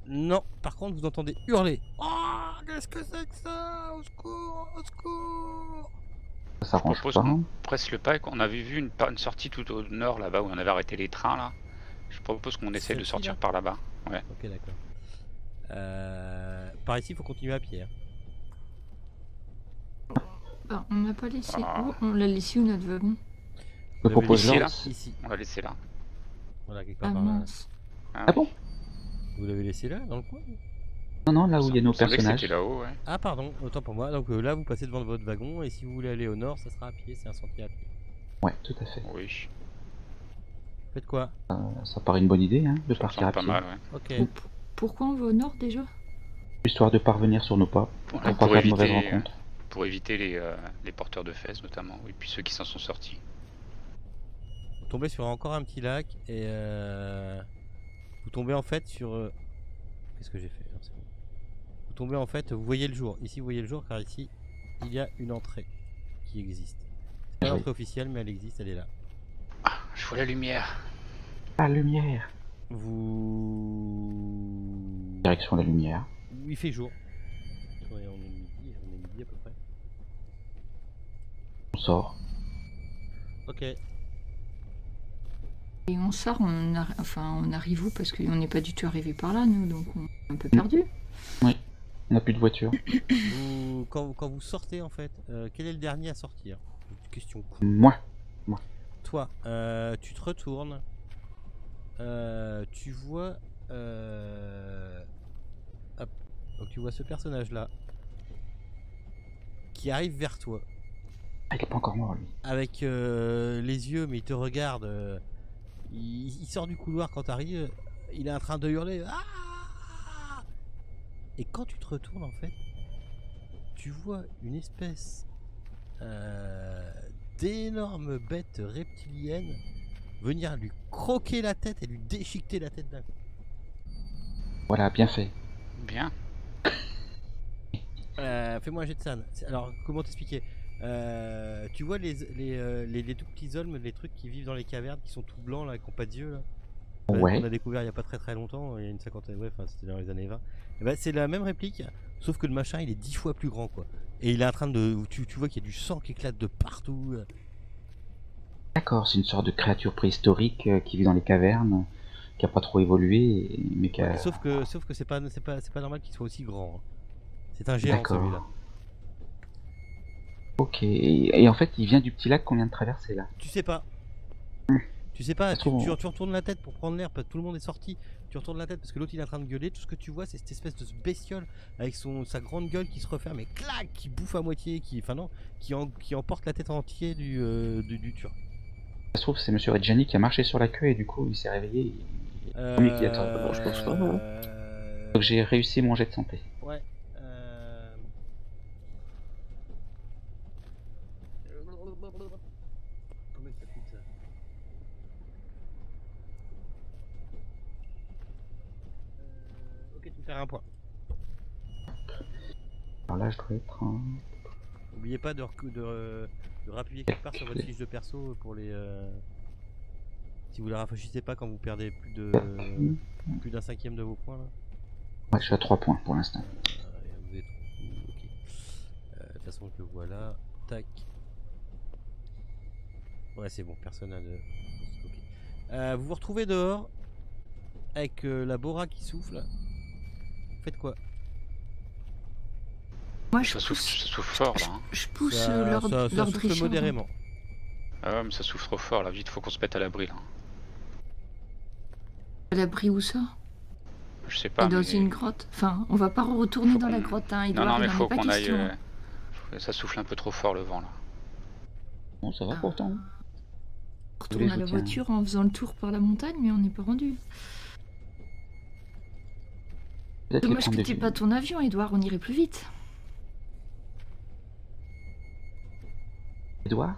S1: Non, par contre, vous entendez hurler. Oh, qu'est-ce que c'est que ça? Au secours, au secours!
S4: Ça s'arrange
S3: propose
S4: pas.
S3: qu'on presse le pas. On avait vu une sortie tout au nord là-bas où on avait arrêté les trains là. Je propose qu'on essaie de
S1: Celle-ci,
S3: sortir
S1: là
S3: par là-bas. Ouais.
S1: Ok, d'accord. Par ici, il faut continuer à pied. Hein.
S5: Bah, on n'a pas laissé.
S3: Ah.
S5: Où on l'a laissé où notre wagon?
S4: Je
S1: Vous l'avez
S4: propose
S3: laissé,
S4: là.
S3: là.
S1: Ici.
S3: On va laisser là.
S1: Voilà, quelque part
S5: Ah
S1: par là.
S5: mince.
S4: Ah bon?
S1: Vous l'avez laissé là, dans le coin?
S4: Non, non, là où il y a nos
S3: Il me semblait que
S4: personnages.
S3: c'était là-haut, ouais.
S1: Ah, pardon, autant pour moi. Donc là, vous passez devant votre wagon et si vous voulez aller au nord, ça sera à pied. C'est un sentier à pied.
S4: Ouais, tout à fait.
S3: Oui.
S1: Faites quoi?
S4: Ça paraît une bonne idée, hein, de
S3: Ça me
S4: partir à
S3: semble
S4: pied.
S3: pas mal, ouais.
S1: Ok.
S5: Pourquoi on va au nord déjà?
S4: Histoire de parvenir sur nos pas.
S3: Pour,
S4: Pour pas
S3: pour
S4: faire de mauvaises
S3: éviter,
S4: rencontres.
S3: pour éviter les porteurs de fesses notamment. Et puis ceux qui s'en sont sortis.
S1: Vous tombez sur encore un petit lac et vous tombez en fait sur. Qu'est-ce que j'ai fait? Non, c'est bon. Vous tombez en fait, vous voyez le jour. Ici, vous voyez le jour car ici, il y a une entrée qui existe. C'est pas
S4: Oui.
S1: l'entrée officielle, mais elle existe, elle est là.
S3: Ah, je vois la lumière.
S4: La lumière.
S1: Vous.
S4: Direction la lumière.
S1: Il fait jour. Ouais, on est midi à peu près.
S4: On sort.
S1: Ok.
S5: Et on sort, on arrive où? Parce qu'on n'est pas du tout arrivé par là, nous, donc on est un peu perdu.
S4: Oui, on n'a plus de voiture.
S1: Quand vous sortez, en fait, quel est le dernier à sortir? Question cool.
S4: Moi.
S1: Toi, tu te retournes, tu vois, hop, donc tu vois ce personnage-là qui arrive vers toi
S4: Ah, il est pas encore mort, lui.
S1: avec les yeux, mais il te regarde. Il sort du couloir quand t'arrives. Il est en train de hurler. Ah! Et quand tu te retournes, en fait, tu vois une espèce d'énorme bête reptilienne venir lui croquer la tête et lui déchiqueter la tête d'un coup.
S4: Voilà, bien fait.
S3: Bien.
S1: Fais-moi un jet de san. Alors, comment t'expliquer? Tu vois les tout petits olmes, les trucs qui vivent dans les cavernes, qui sont tout blancs là, qui n'ont pas d'yeux là.
S4: Ouais.
S1: On a découvert il y a pas très longtemps, il y a une cinquantaine, ouais, enfin c'était dans les années 20. Et ben, c'est la même réplique, sauf que le machin il est 10 fois plus grand quoi. Et il est en train de. Tu vois qu'il y a du sang qui éclate de partout.
S4: D'accord, c'est une sorte de créature préhistorique qui vit dans les cavernes, qui a pas trop évolué, mais qui a...
S1: Sauf que c'est pas normal qu'il soit aussi grand. Hein. C'est un géant
S4: D'accord.
S1: celui-là.
S4: Ok, et en fait, il vient du petit lac qu'on vient de traverser là.
S1: Tu sais pas. Tu sais pas, tu retournes la tête pour prendre l'air, tout le monde est sorti. Tu retournes la tête parce que l'autre il est en train de gueuler. Tout ce que tu vois, c'est cette espèce de bestiole avec sa grande gueule qui se referme et clac, qui bouffe à moitié, qui emporte la tête entière du turc.
S4: Ça se trouve, c'est Monsieur Reggiani qui a marché sur la queue et du coup, il s'est réveillé. Oui, qui attend.
S2: je pense pas, non.
S4: Donc j'ai réussi mon jet de santé.
S1: Ouais. Combien ça coûte ça? Ok, tu me perds un point.
S4: Alors là, je dois être en...
S1: N'oubliez pas de rappuyer quelque part sur votre fiche de perso pour les. Si vous la rafraîchissez pas quand vous perdez plus d'un cinquième de vos points là.
S4: Ouais, je suis à 3 points pour l'instant.
S1: Vous êtes... ok. De toute façon, je le vois là. Tac. Ouais, c'est bon, personne n'a de. Ok. Vous vous retrouvez dehors avec la Bora qui souffle. Faites quoi?
S5: Moi,
S3: Ça souffle fort là. Hein.
S5: Je pousse
S1: Ça
S5: l'ordre
S1: souffle
S5: Richard.
S1: modérément.
S3: Ah ouais, mais ça souffle trop fort là. Vite, faut qu'on se mette à l'abri là.
S5: À l'abri où ça?
S3: Je sais pas.
S5: Dans
S3: Mais...
S5: une grotte. Enfin, on va pas retourner dans la grotte, hein.
S3: Non, mais faut
S5: pas
S3: qu'on aille.
S5: question.
S3: Ça souffle un peu trop fort le vent là.
S4: Bon, ça va pourtant.
S5: On retourne à la
S4: soutiens.
S5: voiture en faisant le tour par la montagne, mais on n'est pas rendu.
S4: Peut-être les
S5: Dommage
S4: prendre
S5: que
S4: de
S5: t'aies
S4: vue.
S5: pas ton avion, Edouard, on irait plus vite.
S4: Edouard?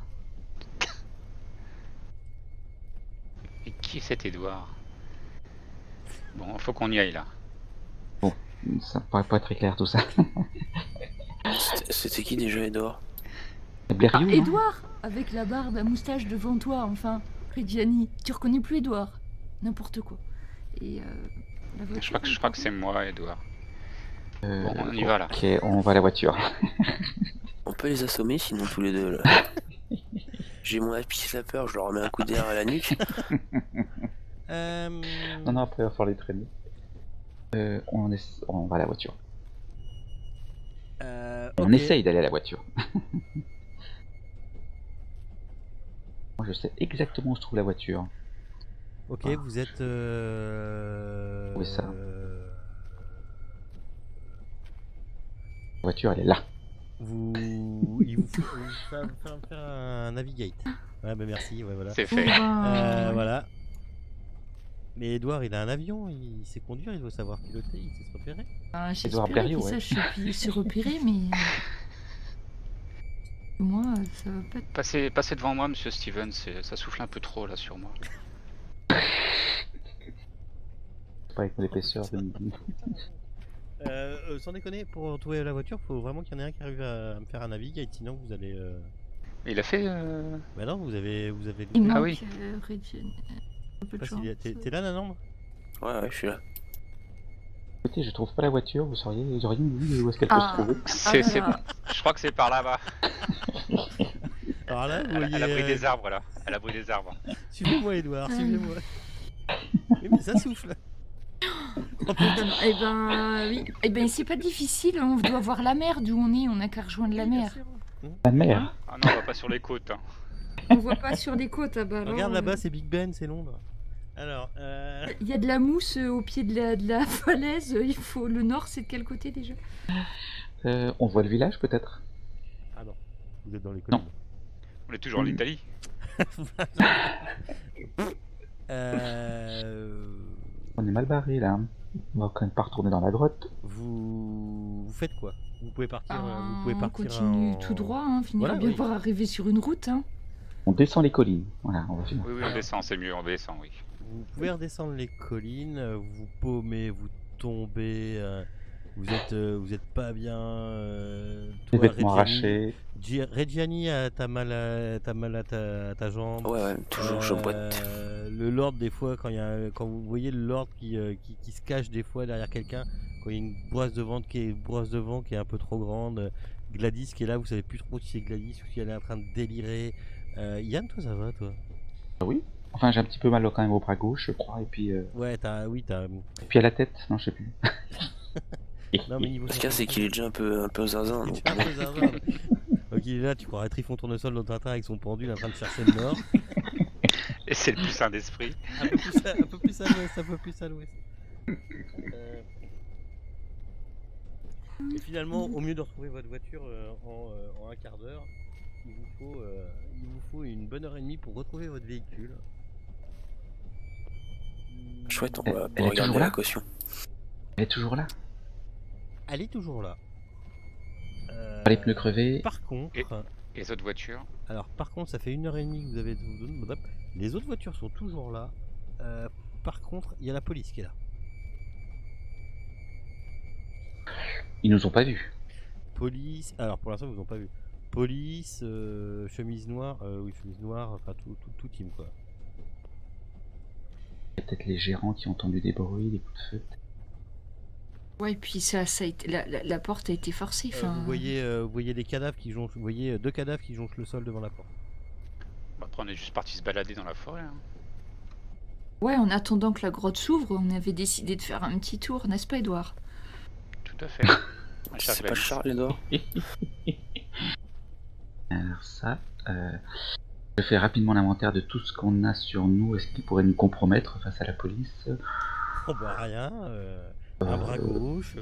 S3: Et qui est cet Edouard? Bon, faut qu'on y aille là.
S4: Ça me paraît pas très clair tout ça.
S2: C'était qui déjà, Edouard?
S4: Blériot, non?
S5: Edouard, avec la barbe, la moustache devant toi, enfin. Reggiani, tu reconnais plus Edouard. N'importe quoi. Et la voiture.
S3: Je crois que c'est moi, Edouard. Bon, on y
S4: ok,
S3: va là.
S4: Ok, on va à la voiture.
S2: On peut les assommer sinon tous les deux là. J'ai mon happy slapper, je leur mets un coup d'air à la nuque.
S4: Non, après, il va falloir les traîner. On va à la voiture. On
S1: ok.
S4: essaye d'aller à la voiture. Moi, je sais exactement où se trouve la voiture.
S1: Ok,
S4: Ah.
S1: vous êtes.
S4: Oui, ça. La voiture, elle est là.
S1: Il vous faut faire un navigate. Ouais, bah merci, ouais, voilà.
S3: C'est fait.
S1: Voilà. Mais Edouard, il a un avion, il sait conduire, il doit savoir piloter, il sait se repérer.
S4: Edouard
S5: J'espérais
S4: Blériot,
S5: qu'il
S4: ouais.
S5: sache se repérer, mais. Moi, ça va pas être.
S3: Passez devant moi, monsieur Stevens, ça souffle un peu trop là sur moi.
S4: Pas avec l'épaisseur de...
S1: Sans déconner, pour retrouver la voiture, faut vraiment qu'il y en ait un qui arrive à me faire un navigate, sinon vous allez.
S3: Il a fait.
S1: Bah non, vous avez.
S5: Il manque
S3: Ah oui.
S5: Reggiani. Un peu de
S1: Je sais pas
S5: chance.
S1: si t'es là, Nanan?
S2: Ouais, je suis là.
S4: Écoutez, je trouve pas la voiture, vous auriez dit où est-ce qu'elle peut se trouver.
S3: Je crois que c'est par là-bas.
S1: Alors là, vous
S3: À
S1: voyez...
S3: l'abri des arbres, là. À l'abri des arbres.
S1: Suivez-moi, Edouard, suivez-moi. Oui, mais ça souffle. Oh, putain.
S5: Eh ben, oui. Eh ben, c'est pas difficile, on doit voir la mer d'où on est, on a qu'à rejoindre la
S1: Oui, bien
S5: mer.
S1: sûr.
S4: La mer.
S3: Ah non, on va pas sur les côtes. Hein.
S5: On voit pas sur des côtes, ah bah alors,
S1: Regarde là-bas, c'est Big Ben, c'est Londres. Alors,
S5: Il y a de la mousse au pied de la falaise, il faut... Le nord, c'est de quel côté déjà?
S4: On voit le village peut-être?
S1: Ah non, vous êtes dans les
S4: Non.
S1: collines.
S3: On est toujours en Italie.
S4: On est mal barré là. On va quand même pas retourner dans la grotte.
S1: Vous faites quoi? Vous pouvez partir,
S5: On continue tout droit, hein, finira
S1: Voilà,
S5: bien
S1: oui.
S5: par arriver sur une route. Hein.
S4: On descend les collines. Voilà, on va finir.
S3: Oui, oui, on descend, c'est mieux, on descend, oui.
S1: Vous pouvez redescendre les collines, vous paumez, vous tombez, vous êtes pas bien.
S4: Les
S1: Toi,
S4: vêtements arrachés.
S1: Reggiani, t'as mal à ta jambe.
S2: Ouais, toujours je boite.
S1: Le Lord, des fois, quand vous voyez le Lord qui se cache des fois derrière quelqu'un, quand il y a une brosse de vent qui est un peu trop grande, Gladys qui est là, vous savez plus trop si c'est Gladys ou si elle est en train de délirer. Yann, toi ça va, toi?
S4: Ah oui. Enfin, j'ai un petit peu mal quand même au bras gauche, je crois, et puis
S1: Ouais, t'as.
S4: et puis à la tête. Non, je sais plus.
S1: Non, mais niveau
S2: Ce qu'il y a, c'est qu'il est déjà un peu zinzin.
S1: Il
S2: Donc...
S1: est un peu zinzin. Donc il est là, tu croirais Trifon Tournesol dans Tintin avec son pendule en train de chercher le nord.
S3: Et c'est le poussin d'esprit.
S1: Un peu plus à l'ouest, un peu plus à l'ouest. Et finalement, au mieux de retrouver votre voiture en un quart d'heure, il vous faut une bonne heure et demie pour retrouver votre véhicule.
S2: Chouette, on
S4: Elle
S2: va
S4: est toujours
S2: regarder
S4: là
S2: la caution.
S4: Elle est toujours là.
S1: Elle est toujours là.
S4: Les pneus crevés.
S1: Par contre,
S3: Et les autres voitures?
S1: par contre, ça fait une heure et demie que vous avez. Les autres voitures sont toujours là. Par contre, il y a la police qui est là.
S4: Ils nous ont pas vus.
S1: Police. Alors pour l'instant, ils vous ont pas vu. Police, chemise noire, chemise noire, enfin tout team quoi.
S4: Il y a peut-être les gérants qui ont entendu des bruits, des coups de feu.
S5: Ouais, et puis ça a été, la porte a été forcée.
S1: Vous voyez des cadavres qui jonchent, vous voyez deux cadavres qui jonchent le sol devant la porte.
S3: Après, on est juste parti se balader dans la forêt. Hein.
S5: Ouais, en attendant que la grotte s'ouvre, on avait décidé de faire un petit tour, n'est-ce pas, Edouard?
S3: Tout à fait.
S2: C'est pas Charles, Edouard?
S4: Alors ça, je fais rapidement l'inventaire de tout ce qu'on a sur nous. Est-ce qu'il pourrait nous compromettre face à la police?
S1: Oh bah rien, un bras gauche.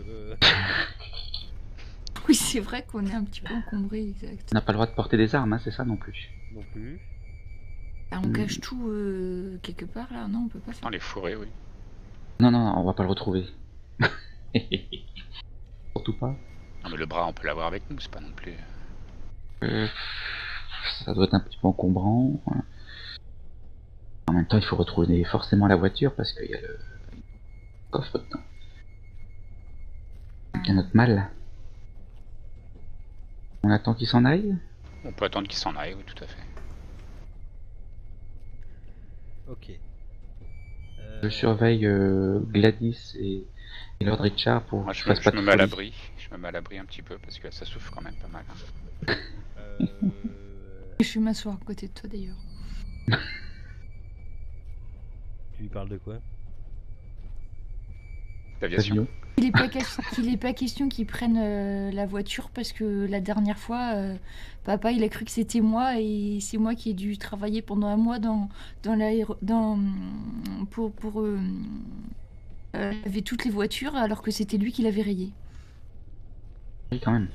S5: Oui, c'est vrai qu'on est un petit peu encombré, exact.
S4: On n'a pas le droit de porter des armes, hein, c'est ça non plus.
S1: Non plus.
S5: Ah, on cache tout quelque part là? Non, on peut pas faire.
S3: Dans les forêts, oui.
S4: Non, non, on va pas le retrouver. Surtout pas.
S3: Non, mais le bras, on peut l'avoir avec nous, c'est pas non plus.
S4: Ça doit être un petit peu encombrant. En même temps, il faut retrouver forcément la voiture parce qu'il y a le coffre dedans. Il y a notre mal. On attend qu'il s'en aille?
S3: On peut attendre qu'il s'en aille, oui, tout à fait.
S1: Ok.
S4: Je surveille Gladys et Lord Richard pour
S3: Moi,
S4: que
S3: je
S4: je fasse pas de
S3: me mets à
S4: folie.
S3: l'abri. Je me mets à l'abri un petit peu parce que ça souffle quand même pas mal. Hein.
S5: Je vais m'asseoir à côté de toi d'ailleurs.
S1: Tu lui parles de quoi?
S3: L'aviation.
S4: Avion.
S5: Il est pas question qu'ils prennent la voiture parce que la dernière fois, papa il a cru que c'était moi et c'est moi qui ai dû travailler pendant un mois pour laver toutes les voitures alors que c'était lui qui l'avait rayé.
S4: Oui, quand même.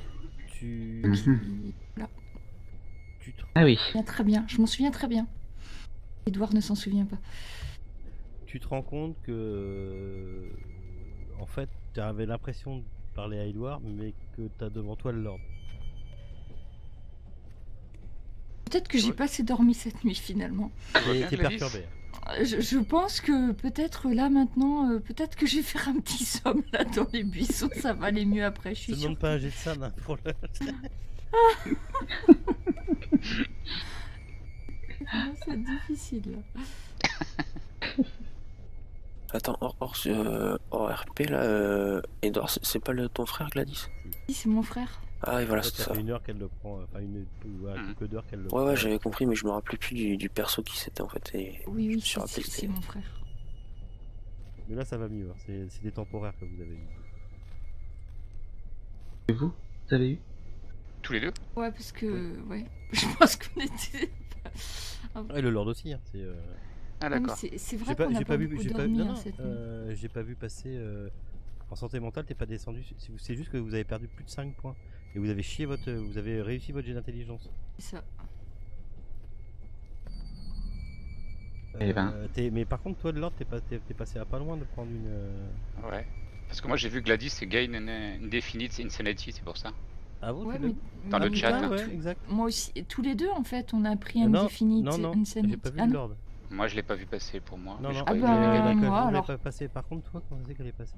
S1: Tu
S5: Voilà.
S4: Ah oui.
S5: Très bien, je m'en souviens très bien. Edouard ne s'en souvient pas.
S1: tu te rends compte que en fait tu avais l'impression de parler à Edouard mais que tu as devant toi le Lord.
S5: Peut-être que j'ai pas assez dormi cette nuit finalement.
S1: Et t'es perturbé.
S5: Je pense que peut-être là maintenant, peut-être que je vais faire un petit somme là dans les buissons, ça va aller mieux après, je
S1: Je
S5: suis
S1: te
S5: sûre.
S1: demande pas un jet de ça hein, pour le...
S5: C'est difficile là.
S2: Attends, hors RP là, Edouard, c'est pas ton frère Gladys?
S5: Si, c'est mon frère.
S2: Ah oui, voilà,
S1: En fait,
S2: c'est
S1: ça
S2: ça.
S1: fait 1 heure qu'elle le prend, enfin quelques d'heures qu'elle le
S2: Ouais,
S1: prend.
S2: ouais, j'avais compris, mais je me rappelais plus du perso qui c'était en fait. Et
S5: Oui,
S2: je
S5: oui,
S2: me suis rappelé que
S5: c'est
S2: c'était.
S5: mon frère.
S1: Mais là, ça va mieux. Hein. C'est des temporaires que vous avez eu.
S4: Et vous avez eu?
S3: Tous les deux?
S5: Ouais, parce que. Ouais. Je pense qu'on était.
S1: Et le Lord aussi. Hein.
S3: Ah
S5: Ouais, mais
S3: d'accord.
S5: c'est vrai qu'on a pas beaucoup dormi
S1: non,
S5: hein,
S1: non,
S5: cette nuit.
S1: j'ai pas vu passer. En santé mentale, t'es pas descendu. C'est juste que vous avez perdu plus de 5 points. Et vous avez réussi votre jet d'intelligence.
S5: C'est ça.
S4: Eh ben.
S1: Mais par contre, toi, de Lord, t'es passé à pas loin de prendre une.
S3: Ouais. Parce que moi j'ai vu Gladys c'est gain indefinite insanity, c'est pour ça.
S1: Ah bon,
S5: Ouais,
S1: tu l'as
S5: mais.
S1: vu
S3: Dans le
S5: mais
S3: chat,
S5: ouais,
S3: hein.
S1: Ouais,
S5: tout-
S1: exact.
S5: Moi aussi, tous les deux en fait, on a pris un
S1: Non,
S5: Indefinite
S1: non,
S5: Insanity.
S1: j'ai pas vu
S5: Ah
S1: le
S5: non.
S1: Lord.
S3: Moi je l'ai pas vu passer pour moi.
S1: Non,
S3: mais je
S1: non,
S3: croyais
S5: Ah
S3: que j'avais
S5: bah,
S3: gagné.
S5: moi,
S1: vous l'avez
S5: alors.
S1: pas passé. Par contre, toi, comment c'est qu'elle est passée?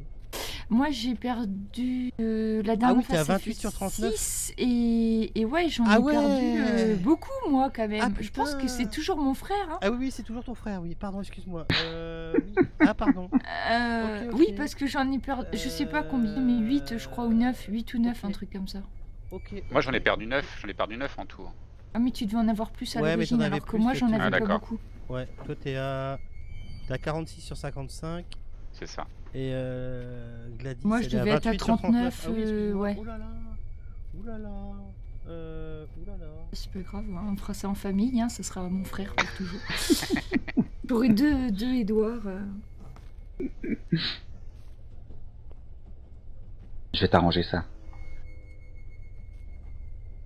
S5: Moi j'ai perdu la
S1: Ah
S5: dernière
S1: oui,
S5: fois
S1: t'es à
S5: ça
S1: 28
S5: fait
S1: sur 39.
S5: 6 et ouais j'en
S1: Ah
S5: ai
S1: ouais.
S5: perdu beaucoup moi quand même.
S1: Ah,
S5: Je pense que
S1: putain.
S5: c'est toujours mon frère. Hein.
S1: Ah oui, c'est toujours ton frère, oui. Pardon, excuse-moi. Oui. Ah, pardon. Ok.
S5: Oui parce que j'en ai perdu, je sais pas combien, mais 8 je crois ou 9, 8 ou 9
S1: Ok.
S5: un truc comme ça.
S1: Ok.
S3: Moi j'en ai perdu 9, en tout.
S5: Ah mais tu devais en avoir plus à
S1: Ouais, mais t'en
S5: l'origine
S1: avais
S5: alors que
S1: plus,
S5: moi j'en
S1: effectivement.
S5: avais
S3: Ah,
S5: pas
S3: d'accord.
S5: beaucoup.
S1: Ouais, toi t'es à 46 sur 55
S3: C'est ça.
S1: et Gladys
S5: Moi, je
S1: elle est à
S5: devais être à
S1: 28 sur 39.
S5: 39,
S1: Ah oui, excuse-moi.
S5: ouais.
S1: Oh là là. Ouh là là. Ouh là là.
S5: C'est pas grave, hein, on fera ça en famille, hein, ça sera mon frère pour toujours. J'aurai deux Édouard.
S4: Je vais t'arranger ça.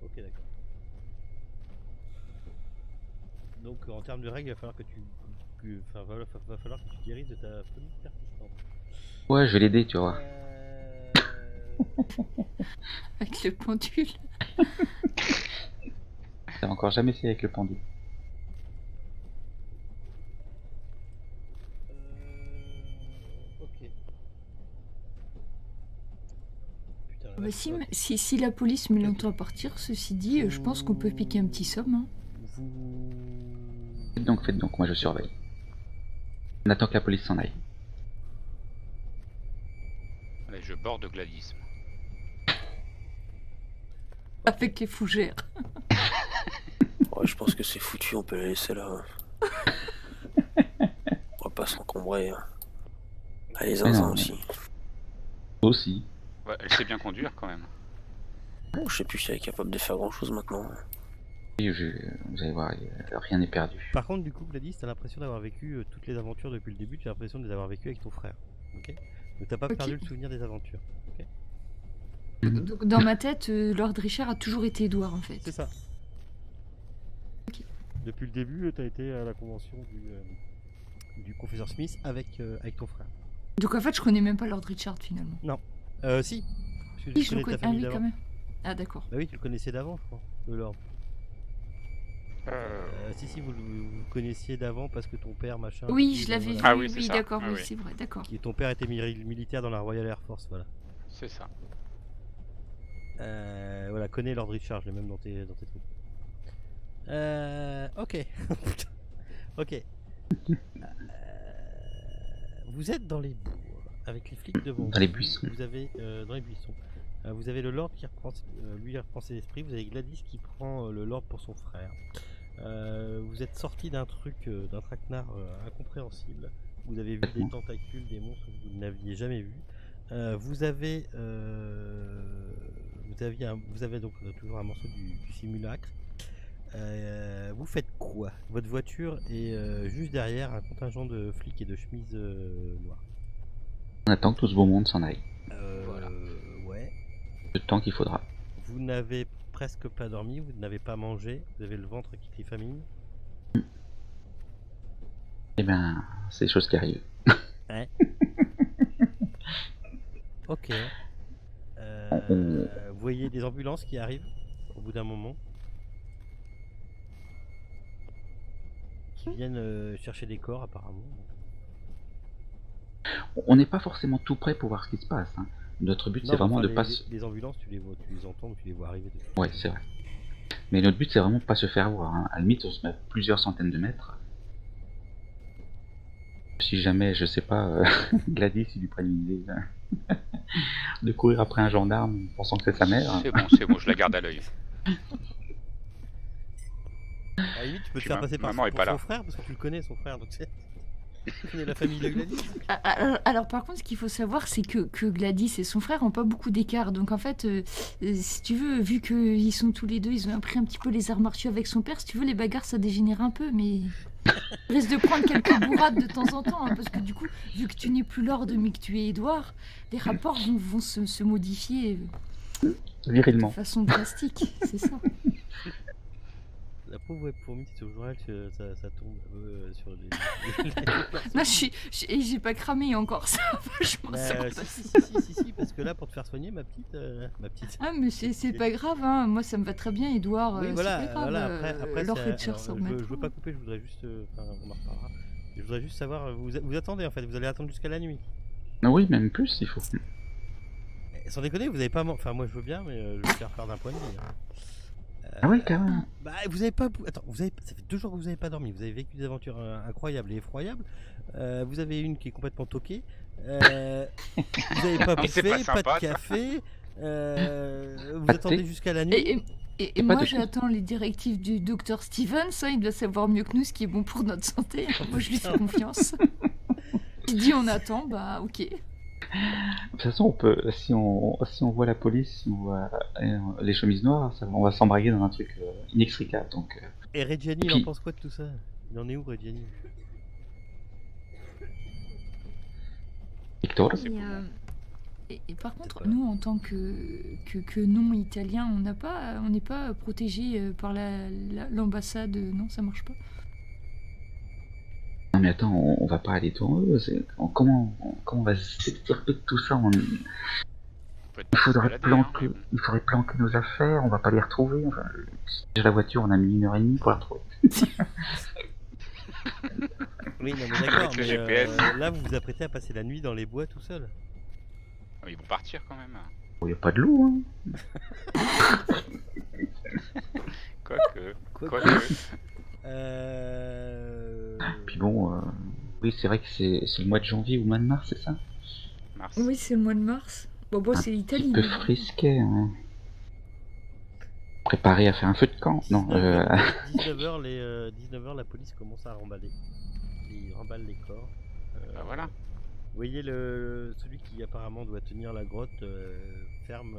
S1: Ok, d'accord. Donc en termes de règles, il va falloir que va falloir que tu guérisses de ta folie persistante.
S4: Ouais, je vais l'aider, tu vois.
S5: Avec le pendule.
S4: T'as encore jamais essayé avec le pendule.
S1: Ok. Putain,
S5: Bah, si la police met longtemps à partir, ceci dit, je pense qu'on peut piquer un petit somme. Hein.
S1: Vous...
S4: Faites donc, moi je surveille. On attend que la police s'en aille.
S3: Allez, je borde Gladys.
S5: Avec les fougères.
S2: Ouais, je pense que c'est foutu, on peut la laisser là. On va pas s'encombrer. Hein. Ah, les
S4: Mais
S2: zinzins
S4: non,
S2: aussi.
S4: Aussi.
S3: Ouais, elle sait bien conduire quand même.
S2: Bon, je sais plus si elle est capable de faire grand chose maintenant.
S4: Et vous allez voir, rien n'est perdu.
S1: Par contre, du coup, Gladys, t'as l'impression d'avoir vécu toutes les aventures depuis le début, tu as l'impression de les avoir vécues avec ton frère. Ok. Donc t'as pas
S5: Ok.
S1: perdu le souvenir des aventures.
S5: Donc dans ma tête, Lord Richard a toujours été Édouard en fait.
S1: C'est ça.
S5: Ok.
S1: Depuis le début, t'as été à la convention du professeur Smith avec ton frère.
S5: Donc en fait, je connais même pas Lord Richard finalement.
S1: Si. Parce que
S5: Oui,
S1: tu
S5: je
S1: connais
S5: le connais.
S1: ta
S5: Ah
S1: famille
S5: oui,
S1: d'avant.
S5: quand même. Ah d'accord.
S1: Bah oui, tu le connaissais d'avant, je crois, le Lord. Si, vous le connaissiez d'avant parce que ton père, machin.
S5: Oui,
S1: tout,
S5: je l'avais vu.
S1: voilà.
S3: Ah oui, c'est ça.
S5: d'accord,
S3: Ah
S5: oui,
S3: oui.
S5: c'est vrai, d'accord.
S1: Ton père était militaire dans la Royal Air Force, voilà.
S3: C'est ça.
S1: Voilà, connais Lord Richard, je l'ai même dans tes trucs. Ok. Ok. Vous êtes dans les bourgs, avec les flics devant
S4: Dans les
S1: vous.
S4: buissons.
S1: Vous avez, dans les buissons. Vous avez le Lord qui reprend, lui il reprend ses esprits. Vous avez Gladys qui prend le Lord pour son frère. Vous êtes sorti d'un truc, d'un traquenard incompréhensible. Vous avez vu des tentacules, des monstres que vous n'aviez jamais vus. Vous avez donc toujours un morceau du simulacre. Vous faites quoi? Votre voiture est juste derrière un contingent de flics et de chemises noires.
S4: On attend que tout ce beau monde s'en aille.
S3: Voilà.
S1: Ouais.
S4: Le temps qu'il faudra.
S1: Vous n'avez presque pas dormi, vous n'avez pas mangé, vous avez le ventre qui crie famine.
S4: Eh ben, c'est des choses qui arrivent.
S1: Ouais. Ok. Vous voyez des ambulances qui arrivent au bout d'un moment. Qui viennent chercher des corps apparemment.
S4: On n'est pas forcément tout prêt pour voir ce qui se passe. Hein. Notre but, c'est vraiment de pas se...
S1: les ambulances, tu les vois, tu les entends, tu les vois arriver.
S4: Ouais, c'est vrai. Mais notre but, c'est vraiment de pas se faire voir. Hein. À la limite, on se met à plusieurs centaines de mètres. Si jamais, je sais pas, Gladys, il lui prenne une idée de courir après un gendarme pensant que c'est sa mère.
S3: C'est bon, je la garde à l'œil.
S1: À la limite, tu peux te
S3: Puis
S1: faire passer par
S3: maman est
S1: pour
S3: pas
S1: son
S3: là.
S1: frère parce que tu le connais, son frère. Donc tu connais la famille de Gladys.
S5: Alors, par contre, ce qu'il faut savoir, c'est que Gladys et son frère ont pas beaucoup d'écart. Donc en fait, si tu veux, vu qu'ils sont tous les deux, ils ont appris un petit peu les arts martiaux avec son père, si tu veux, les bagarres, ça dégénère un peu, mais... Tu risques de prendre quelques bourrades de temps en temps, hein, parce que du coup, vu que tu n'es plus Lord, mais que tu es Edouard, les rapports vont se modifier de
S4: Virilement.
S5: façon drastique, c'est ça.
S1: La pauvre fourmi, c'est toujours elle que ça tombe un peu sur les...
S5: Là, j'ai pas cramé encore, ça va vachement
S1: Bah,
S5: ça va
S1: si,
S5: passer.
S1: si, parce que là, pour te faire soigner, ma petite...
S5: Ah, mais c'est pas grave, hein. Moi ça me va très bien, Edouard.
S1: Oui,
S5: c'est
S1: voilà,
S5: pas grave.
S1: voilà, après
S5: Lord
S1: c'est-
S5: Fletcher
S1: alors,
S5: s'en
S1: je
S5: remettra.
S1: veux pas couper, je voudrais juste... Enfin, on en reparlera. Je voudrais juste savoir, vous attendez en fait, vous allez attendre jusqu'à la nuit.
S4: Oui, même plus, il faut.
S1: Sans déconner, vous avez pas... Enfin, moi je veux bien, mais je vais faire peur d'un point de vue. Hein.
S4: Ah oui, quand même.
S1: Bah, vous avez pas... Attends, ça fait 2 jours que vous avez pas dormi, vous avez vécu des aventures incroyables et effroyables. Vous avez une qui est complètement toquée. Vous avez pas
S3: C'est
S1: bouffé,
S3: pas
S1: pas
S3: sympa,
S1: de café. Vous
S4: Pas de
S1: attendez
S4: thé.
S1: jusqu'à la nuit.
S5: Et
S4: Pas
S5: moi
S4: de-
S5: j'attends les directives du docteur Stevens, hein, il doit savoir mieux que nous ce qui est bon pour notre santé. Moi je lui fais confiance. Il dit on attend, bah ok.
S4: De toute façon, on peut, si on voit la police, si on voit les chemises noires, on va s'embraguer dans un truc inextricable. Donc,
S1: Et Reggiani, il
S4: Puis-
S1: en pense quoi de tout ça? Il en est où, Reggiani?
S4: Victor,
S5: Et par contre,
S1: pas-
S5: nous en tant que non-italien, on n'est pas protégé par l'ambassade, non ça marche pas.
S4: non mais attends, on va pas aller devant eux. Comment on va s'extirper de tout ça Il faudrait planquer nos affaires, on va pas les retrouver. Enfin, déjà la voiture, on a mis 1h30 pour la retrouver.
S1: Oui, non, mais d'accord,
S3: Avec le
S1: mais
S3: GPS.
S1: là, vous vous apprêtez à passer la nuit dans les bois tout seul.
S3: Ils vont partir quand même.
S4: Il n'y a pas de loup, hein.
S3: Quoique.
S4: Puis bon, oui, c'est vrai que c'est le mois de janvier ou le mois de mars, c'est ça?
S3: Mars.
S5: Oui, c'est le mois de mars. Bon,
S4: Un
S5: c'est l'Italie.
S4: petit peu
S5: mais-
S4: frisquet, hein. Préparé à faire un feu de camp. Non,
S1: 19h, 19h, la police commence à remballer. Ils remballent les corps.
S3: Bah voilà.
S1: Vous voyez celui qui apparemment doit tenir la grotte ferme,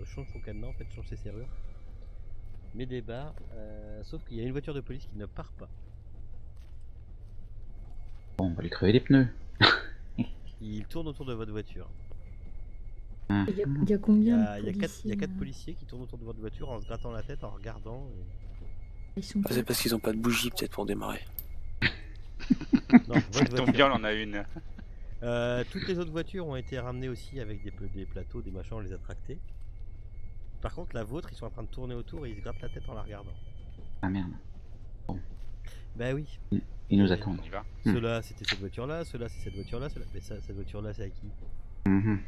S1: change son cadenas, en fait, change ses serrures, met des barres, sauf qu'il y a une voiture de police qui ne part pas.
S4: bon, on va lui crever les pneus.
S1: Il tourne autour de votre voiture.
S5: Il y a
S1: Il
S5: combien
S1: y
S5: de
S1: a, il y a
S5: policiers,
S1: 4 policiers qui tournent autour de votre voiture en se grattant la tête, en regardant.
S5: Ils sont
S2: Ah, c'est parce qu'ils ont pas de bougie peut-être pour démarrer.
S1: Non,
S3: Ça
S1: votre
S3: tombe
S1: voiture.
S3: bien, on en a une.
S1: Toutes les autres voitures ont été ramenées aussi avec des plateaux, des machins, on les a tractés. Par contre, la vôtre, ils sont en train de tourner autour et ils se grattent la tête en la regardant.
S4: Ah merde,
S1: Bah oui.
S4: ils nous
S1: Oui.
S4: attendent.
S3: On y va.
S1: Ceux-là, c'était cette voiture-là, ceux-là, c'est cette voiture-là, mais cette voiture-là, c'est à qui?
S4: Mhm.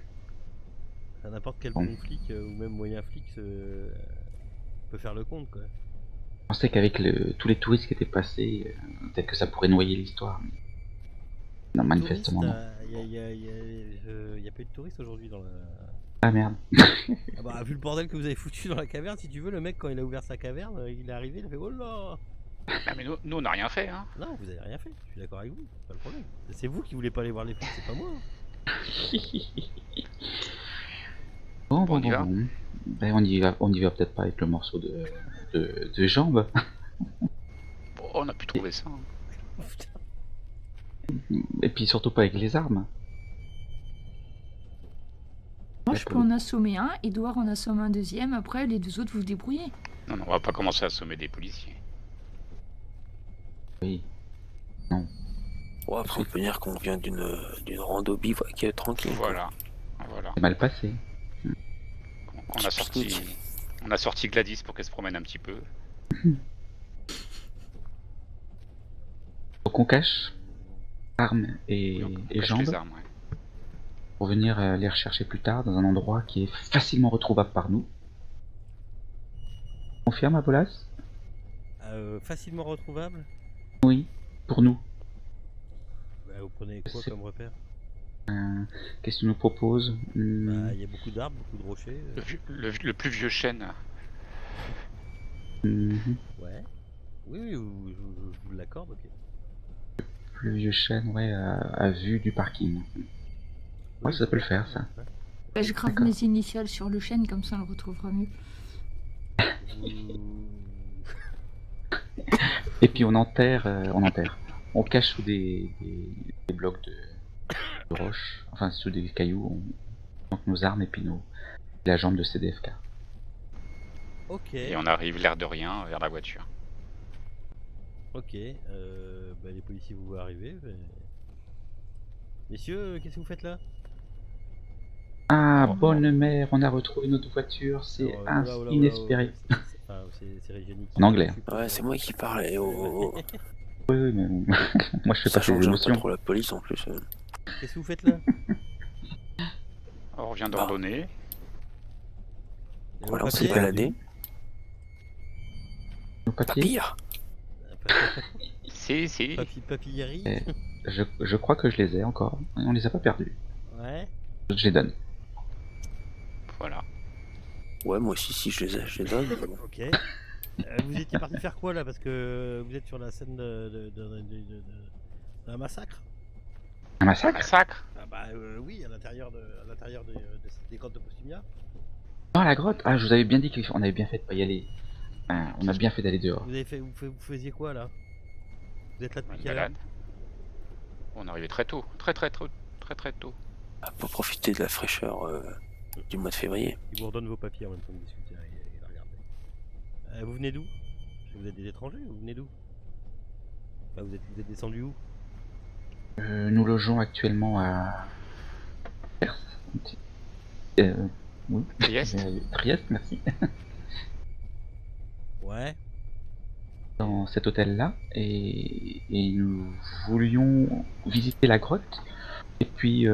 S1: À n'importe quel
S4: Bon.
S1: bon flic ou même moyen flic peut faire le compte, quoi.
S4: Je pensais qu'avec tous les touristes qui étaient passés, peut-être que ça pourrait noyer l'histoire. Non, manifestement non.
S1: Il y a pas eu de touristes aujourd'hui dans la...
S4: Ah merde.
S1: Ah bah, vu le bordel que vous avez foutu dans la caverne, si tu veux, le mec, quand il a ouvert sa caverne, il est arrivé, il a fait « Oh là !»
S3: Ah, mais nous on n'a rien fait, hein.
S1: Non, vous avez rien fait, je suis d'accord avec vous, c'est pas le problème. C'est vous qui voulez pas aller voir les flics, c'est pas moi.
S4: Bon,
S3: On y va.
S4: Ben, on y va peut-être pas avec le morceau de jambe.
S3: Bon, on a pu trouver ça. Hein.
S4: Et puis surtout pas avec les armes.
S5: Moi, je peux en assommer un, Edouard en assomme un deuxième, après les deux autres vous vous débrouillez.
S3: Non, on va pas commencer à assommer des policiers.
S4: Oui.
S2: Bon, après, on peut dire qu'on vient d'une rando bivouac tranquille. quoi.
S3: Voilà.
S4: C'est mal passé.
S3: On a sorti Gladys pour qu'elle se promène un petit peu.
S4: Donc on cache armes et,
S3: Donc, on
S4: et
S3: cache
S4: jambes
S3: les armes, ouais.
S4: pour venir les rechercher plus tard dans un endroit qui est facilement retrouvable par nous. Confirme, Abolas?
S1: Facilement retrouvable?
S4: Oui, pour nous.
S1: Bah Vous prenez quoi
S4: C'est-
S1: comme repère?
S4: Qu'est-ce que tu nous proposes?
S1: Il y a beaucoup d'arbres, beaucoup de rochers.
S3: Le plus vieux chêne.
S1: Ouais. Oui, je vous l'accorde, ok.
S4: Le vieux chêne, ouais, à vue du parking. Ouais, ça peut le faire, ça.
S1: Ouais.
S5: Bah, je grave
S4: D'accord.
S5: mes initiales sur le chêne, comme ça on le retrouvera mieux.
S1: Vous-
S4: Et puis on enterre. On cache sous des blocs de roche, enfin sous des cailloux, donc nos armes et puis la jambe de CDFK.
S1: Ok.
S3: Et on arrive l'air de rien vers la voiture.
S1: Ok. Les policiers vous voient arriver. Messieurs, qu'est-ce que vous faites là?
S4: Ah,
S3: Oh.
S4: bonne mère, on a retrouvé notre voiture, c'est
S1: Alors, oula, oula,
S4: inespéré.
S1: C'est Régionique.
S4: En anglais.
S2: Ouais, c'est moi qui parle. Et oh.
S4: Oui, mais moi je fais
S2: Ça
S4: passer
S2: change
S4: des
S2: pas
S4: émotions.
S2: trop la police en plus.
S1: Qu'est-ce que vous faites là?
S3: On revient d'ordonner.
S2: Voilà, on
S1: papier
S2: s'est baladé.
S4: Nos
S2: Pas
S4: papiers,
S2: pire.
S3: Si.
S1: Papillerie.
S4: Eh. je crois que je les ai encore. On les a pas perdus.
S1: Ouais.
S4: Je les donne.
S3: Voilà.
S2: Ouais, moi aussi, si je les ai, je les donne.
S1: Ok. Vous étiez parti faire quoi là? Parce que vous êtes sur la scène d'un massacre.
S4: Un massacre?
S3: Massacre.
S1: Ah bah oui, à l'intérieur des grottes de Postumia.
S4: Dans la grotte? Ah, je vous avais bien dit qu'on avait bien fait de pas y aller. On a bien fait d'aller dehors.
S1: Vous faisiez quoi là? Vous êtes là depuis
S3: Une
S1: quelle heure?
S3: balade. On est arrivé très tôt. Très tôt.
S2: Ah, pour profiter de la fraîcheur du mois de février.
S1: Il vous redonne vos papiers en même temps de discuter et de regarder. Vous venez d'où? Vous êtes des étrangers? Vous venez d'où? Enfin, vous êtes descendu où?
S4: Nous logeons actuellement à oui.
S3: Trieste.
S4: Trieste, merci.
S1: Ouais.
S4: Dans cet hôtel-là, et nous voulions visiter la grotte. Et puis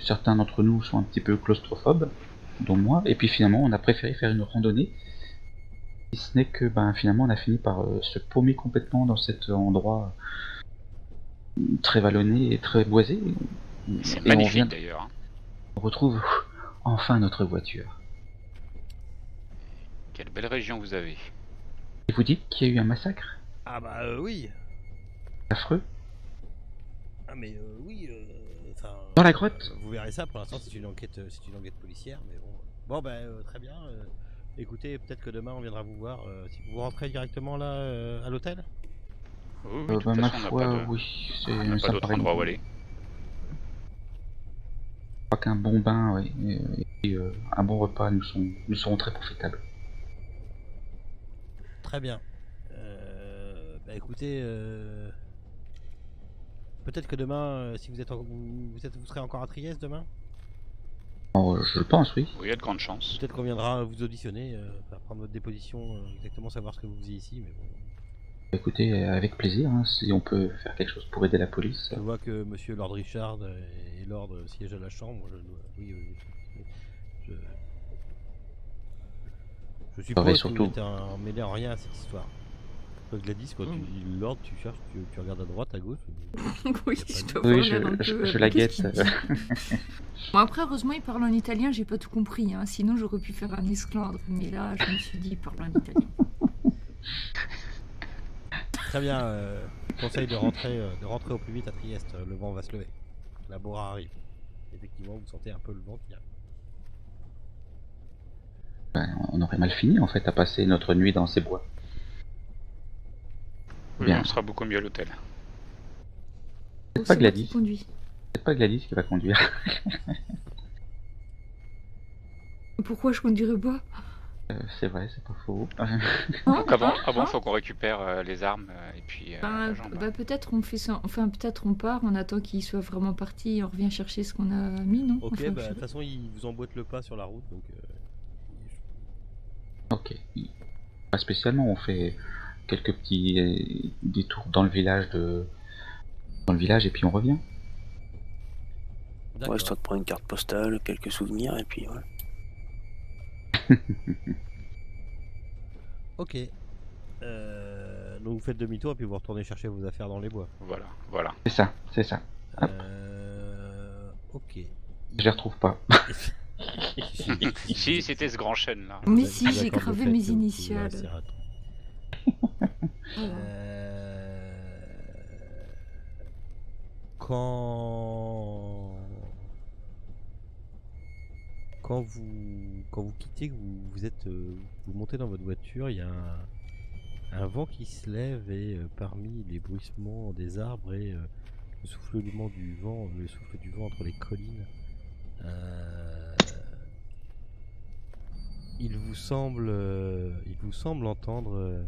S4: certains d'entre nous sont un petit peu claustrophobes, dont moi. Et puis finalement, on a préféré faire une randonnée. Si ce n'est que finalement, on a fini par se paumer complètement dans cet endroit très vallonné et très boisé.
S3: C'est
S4: Et
S3: magnifique d'ailleurs. Hein.
S4: on retrouve enfin notre voiture.
S3: Quelle belle région vous avez.
S4: Et vous dites qu'il y a eu un massacre
S1: Ah bah oui.
S4: affreux
S1: Ah mais oui.
S4: dans la grotte?
S1: Vous verrez ça. Pour l'instant, c'est une enquête policière, mais bon. Bon bah très bien. Écoutez, peut-être que demain on viendra vous voir. Si vous rentrez directement là à l'hôtel.
S3: Oui, de toute
S4: ma
S3: façon,
S4: foi,
S3: on n'a
S4: oui.
S3: pas de-
S4: Ça
S3: pas d'autre
S4: paraît
S3: endroit où
S4: bon.
S3: aller.
S4: Je crois qu'un bon bain, oui, et un bon repas nous seront très profitables.
S1: Très bien. Bah écoutez, peut-être que demain, si vous vous serez encore à Trieste demain.
S4: Oh, je le pense, oui.
S3: Oui, il y a de grandes chances.
S1: Peut-être qu'on viendra vous auditionner, faire prendre votre déposition, exactement savoir ce que vous faisiez ici. Mais bon,
S4: Écoutez, avec plaisir, hein, si on peut faire quelque chose pour aider la police.
S1: je vois que Monsieur Lord Richard et Lord siègent à la chambre. Oui. Je suppose que
S4: surtout-
S1: vous êtes mêlé en rien à cette histoire. Toi, Gladys, quand tu dis Lord, tu cherches, tu regardes à droite, à gauche.
S5: Oui,
S1: Y a pas
S5: je
S1: de-
S5: dois
S4: Oui,
S5: voir, regarde un
S4: je
S5: peu,
S4: la
S5: qu'est-ce
S4: guette.
S5: qu'il dit. Bon, après, heureusement, il parle en italien, j'ai pas tout compris. Hein. Sinon, j'aurais pu faire un esclandre. Mais là, je me suis dit, il parle en italien.
S1: Très bien. Conseil de rentrer au plus vite à Trieste. Le vent va se lever. La Bora arrive. Effectivement, vous sentez un peu le vent qui arrive.
S4: On aurait mal fini, en fait, à passer notre nuit dans ces bois.
S3: Oui,
S4: Bien.
S3: on sera beaucoup mieux à l'hôtel.
S4: C'est
S5: Oh,
S4: pas
S5: moi
S4: Gladys.
S5: qui conduis.
S4: C'est pas Gladys qui va conduire.
S5: Pourquoi je conduirais pas?
S4: C'est vrai, c'est pas faux.
S3: Donc avant faut qu'on récupère les armes et puis la jambe.
S5: Bah, peut-être on fait ça. Enfin, peut-être on part, on attend qu'il soit vraiment parti et on revient chercher ce qu'on a mis, non?
S1: Ok,
S5: Enfin, je
S1: bah de
S5: sais
S1: toute
S5: pas.
S1: façon, il vous emboîte le pas sur la route, donc.
S4: Ok. Pas spécialement, on fait quelques petits détours dans le village et puis on revient.
S1: D'accord.
S2: Ouais, histoire de prendre une carte postale, quelques souvenirs, et puis voilà.
S1: Ok. Donc vous faites demi-tour et puis vous retournez chercher vos affaires dans les bois.
S3: Voilà.
S4: C'est ça, c'est ça.
S1: Ok.
S4: Je les retrouve pas.
S3: Si, c'était ce grand chêne là.
S5: Mais
S1: Je
S5: si,
S1: suis
S5: j'ai
S1: d'accord de
S5: gravé
S1: fait
S5: mes
S1: que vous
S5: initiales.
S1: pouvez rester
S5: Voilà.
S1: Quand vous quittez, que vous êtes vous montez dans votre voiture, il y a un vent qui se lève et parmi les bruissements des arbres et le soufflement du vent, le souffle du vent entre les collines, il vous semble entendre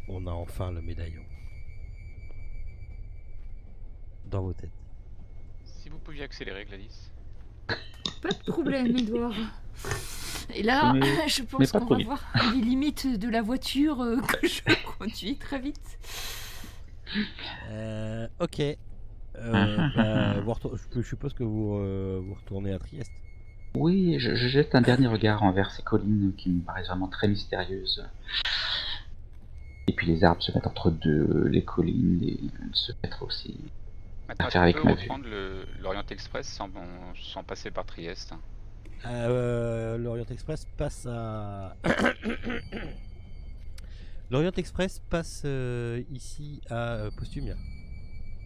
S1: on a enfin le médaillon dans vos têtes.
S3: Si vous pouviez accélérer, Gladys.
S5: Pas de problème, Edouard. Et là,
S4: Mais-
S5: je
S4: mais
S5: pense
S4: pas
S5: qu'on
S4: trop
S5: va
S4: vite.
S5: voir les limites de la voiture que je conduis très vite.
S1: Ok. Je suppose que vous retournez à Trieste.
S4: Oui, je jette un dernier regard envers ces collines qui me paraissent vraiment très mystérieuses. Et puis les arbres se mettent entre deux, les collines se mettent aussi.
S3: Maintenant,
S4: faire
S3: est-ce
S4: avec
S3: qu'on peut
S4: ma vue.
S3: reprendre l'Orient Express sans passer par Trieste?
S1: L'Orient Express passe à. L'Orient Express passe ici à Postumia.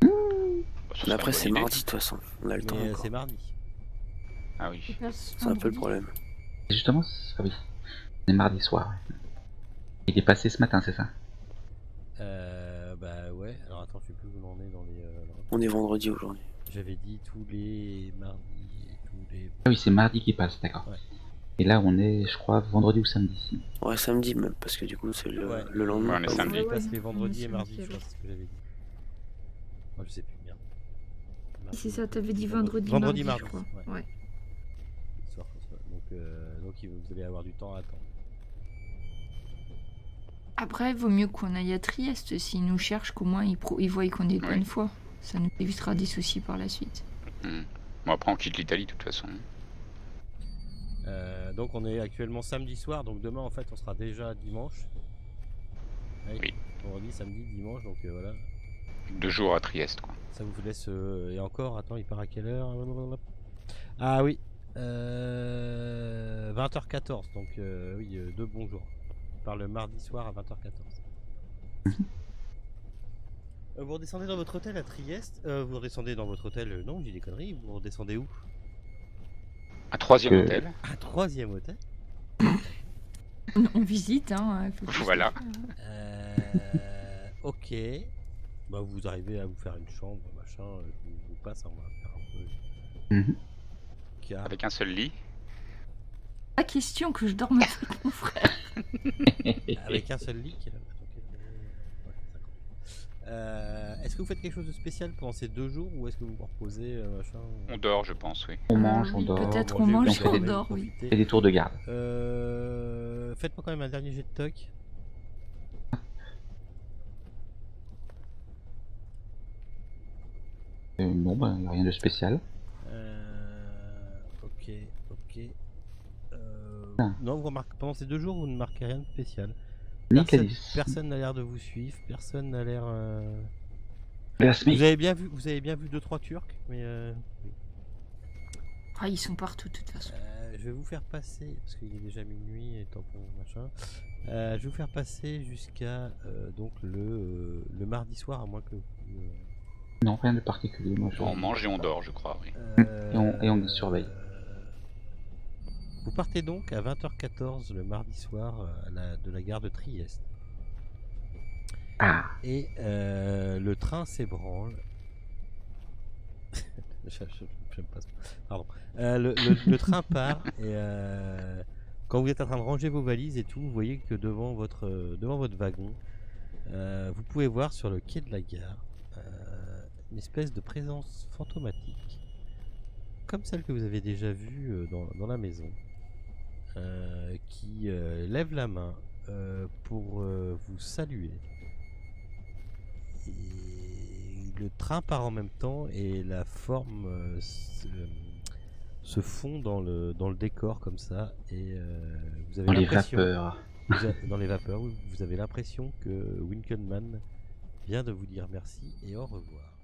S3: Bah, ce
S2: Mais
S3: serait
S2: après,
S3: une
S2: c'est
S3: bonne
S2: mardi, de toute façon. On a le temps
S1: Mais
S2: encore.
S1: c'est mardi.
S3: idée. Ah oui.
S2: C'est un peu le problème.
S4: Et justement, ah oui, on est mardi soir. Ouais. Il est passé ce matin, c'est ça?
S1: Bah ouais. Alors attends, je sais plus où on en est dans les.
S2: On est vendredi aujourd'hui.
S1: J'avais dit tous les mardis et tous les.
S4: Ah oui, c'est mardi qui passe, d'accord.
S1: Ouais.
S4: Et là, on est, je crois, vendredi ou samedi.
S2: Ouais, samedi même, parce que du coup, c'est le,
S1: Ouais.
S2: le lendemain.
S3: Ouais, on est samedi.
S1: Il passe
S5: Ouais,
S1: les vendredis et
S5: on est
S1: mardis,
S5: samedi,
S1: je crois, c'est ce que j'avais dit. Moi, je sais plus bien.
S5: C'est ça, t'avais dit vendredi,
S1: Vendredi,
S5: mardi,
S1: mardi,
S5: je crois.
S1: ouais.
S5: Ouais.
S1: Soir, soir. Donc vous allez avoir du temps à attendre.
S5: Après, vaut mieux qu'on aille à Trieste. S'ils nous cherchent, qu'au moins ils voient qu'on est de bonne
S3: Oui.
S5: foi. Ça nous évitera des soucis par la suite.
S3: Bon, après, on quitte l'Italie de toute façon.
S1: Donc on est actuellement samedi soir, donc demain en fait on sera déjà dimanche.
S3: Oui.
S1: Vendredi, samedi, dimanche, donc voilà.
S3: 2 jours à Trieste, quoi.
S1: Ça vous laisse... et encore, attends, il part à quelle heure? Ah oui, 20h14, donc oui, 2 bons jours. Il part le mardi soir à 20h14. Vous redescendez dans votre hôtel à Trieste. Vous redescendez dans votre hôtel, non, je dis des conneries. Vous redescendez où?
S3: Un troisième hôtel.
S1: Un troisième hôtel.
S5: On visite, hein. Faut que
S3: Voilà.
S1: Ok. Bah vous arrivez à vous faire une chambre, machin. Vous passe, on va faire un peu.
S4: Mhm.
S1: Car...
S3: Avec un seul lit.
S5: Pas question que je dorme avec mon frère.
S1: Avec un seul lit. Est-ce que vous faites quelque chose de spécial pendant ces 2 jours ou est-ce que vous vous reposez, machin?
S3: On dort, je pense, oui.
S4: On mange, on
S5: oui,
S4: dort.
S5: peut-être
S1: Mangez,
S5: on mange
S1: vous
S5: et on
S1: profitez.
S5: dort, oui.
S4: Et des tours de garde.
S1: Faites-moi quand même un dernier jet de toc.
S4: Non, bah, y a rien de spécial.
S1: Ok.
S4: Ah.
S1: Non, vous remarquez, pendant ces 2 jours, vous ne marquez rien de spécial.
S4: Nickel.
S1: Personne n'a l'air de vous suivre, personne n'a l'air.
S4: Blasphème.
S1: Vous avez bien vu 2-3 Turcs, mais oui.
S5: Ah, ils sont partout, de toute façon.
S1: Je vais vous faire passer, parce qu'il est déjà minuit et tampon machin. Je vais vous faire passer jusqu'à donc le mardi soir, à moins que vous,
S4: Non, rien de particulier. Moi, je...
S3: On mange et on dort, je crois, oui.
S4: Et on surveille.
S1: Vous partez donc à 20h14 le mardi soir de la gare de Trieste.
S4: Ah,
S1: Et le train s'ébranle. J'aime pas ça. Pardon. Le train part et quand vous êtes en train de ranger vos valises et tout, vous voyez que devant votre wagon, vous pouvez voir sur le quai de la gare une espèce de présence fantomatique, comme celle que vous avez déjà vue dans la maison, qui lève la main pour vous saluer. Et le train part en même temps et la forme se fond dans le décor comme ça et vous avez
S4: dans les
S1: l'impression
S4: vapeurs.
S1: dans les vapeurs, oui, vous avez l'impression que Winkelmann vient de vous dire merci et au revoir.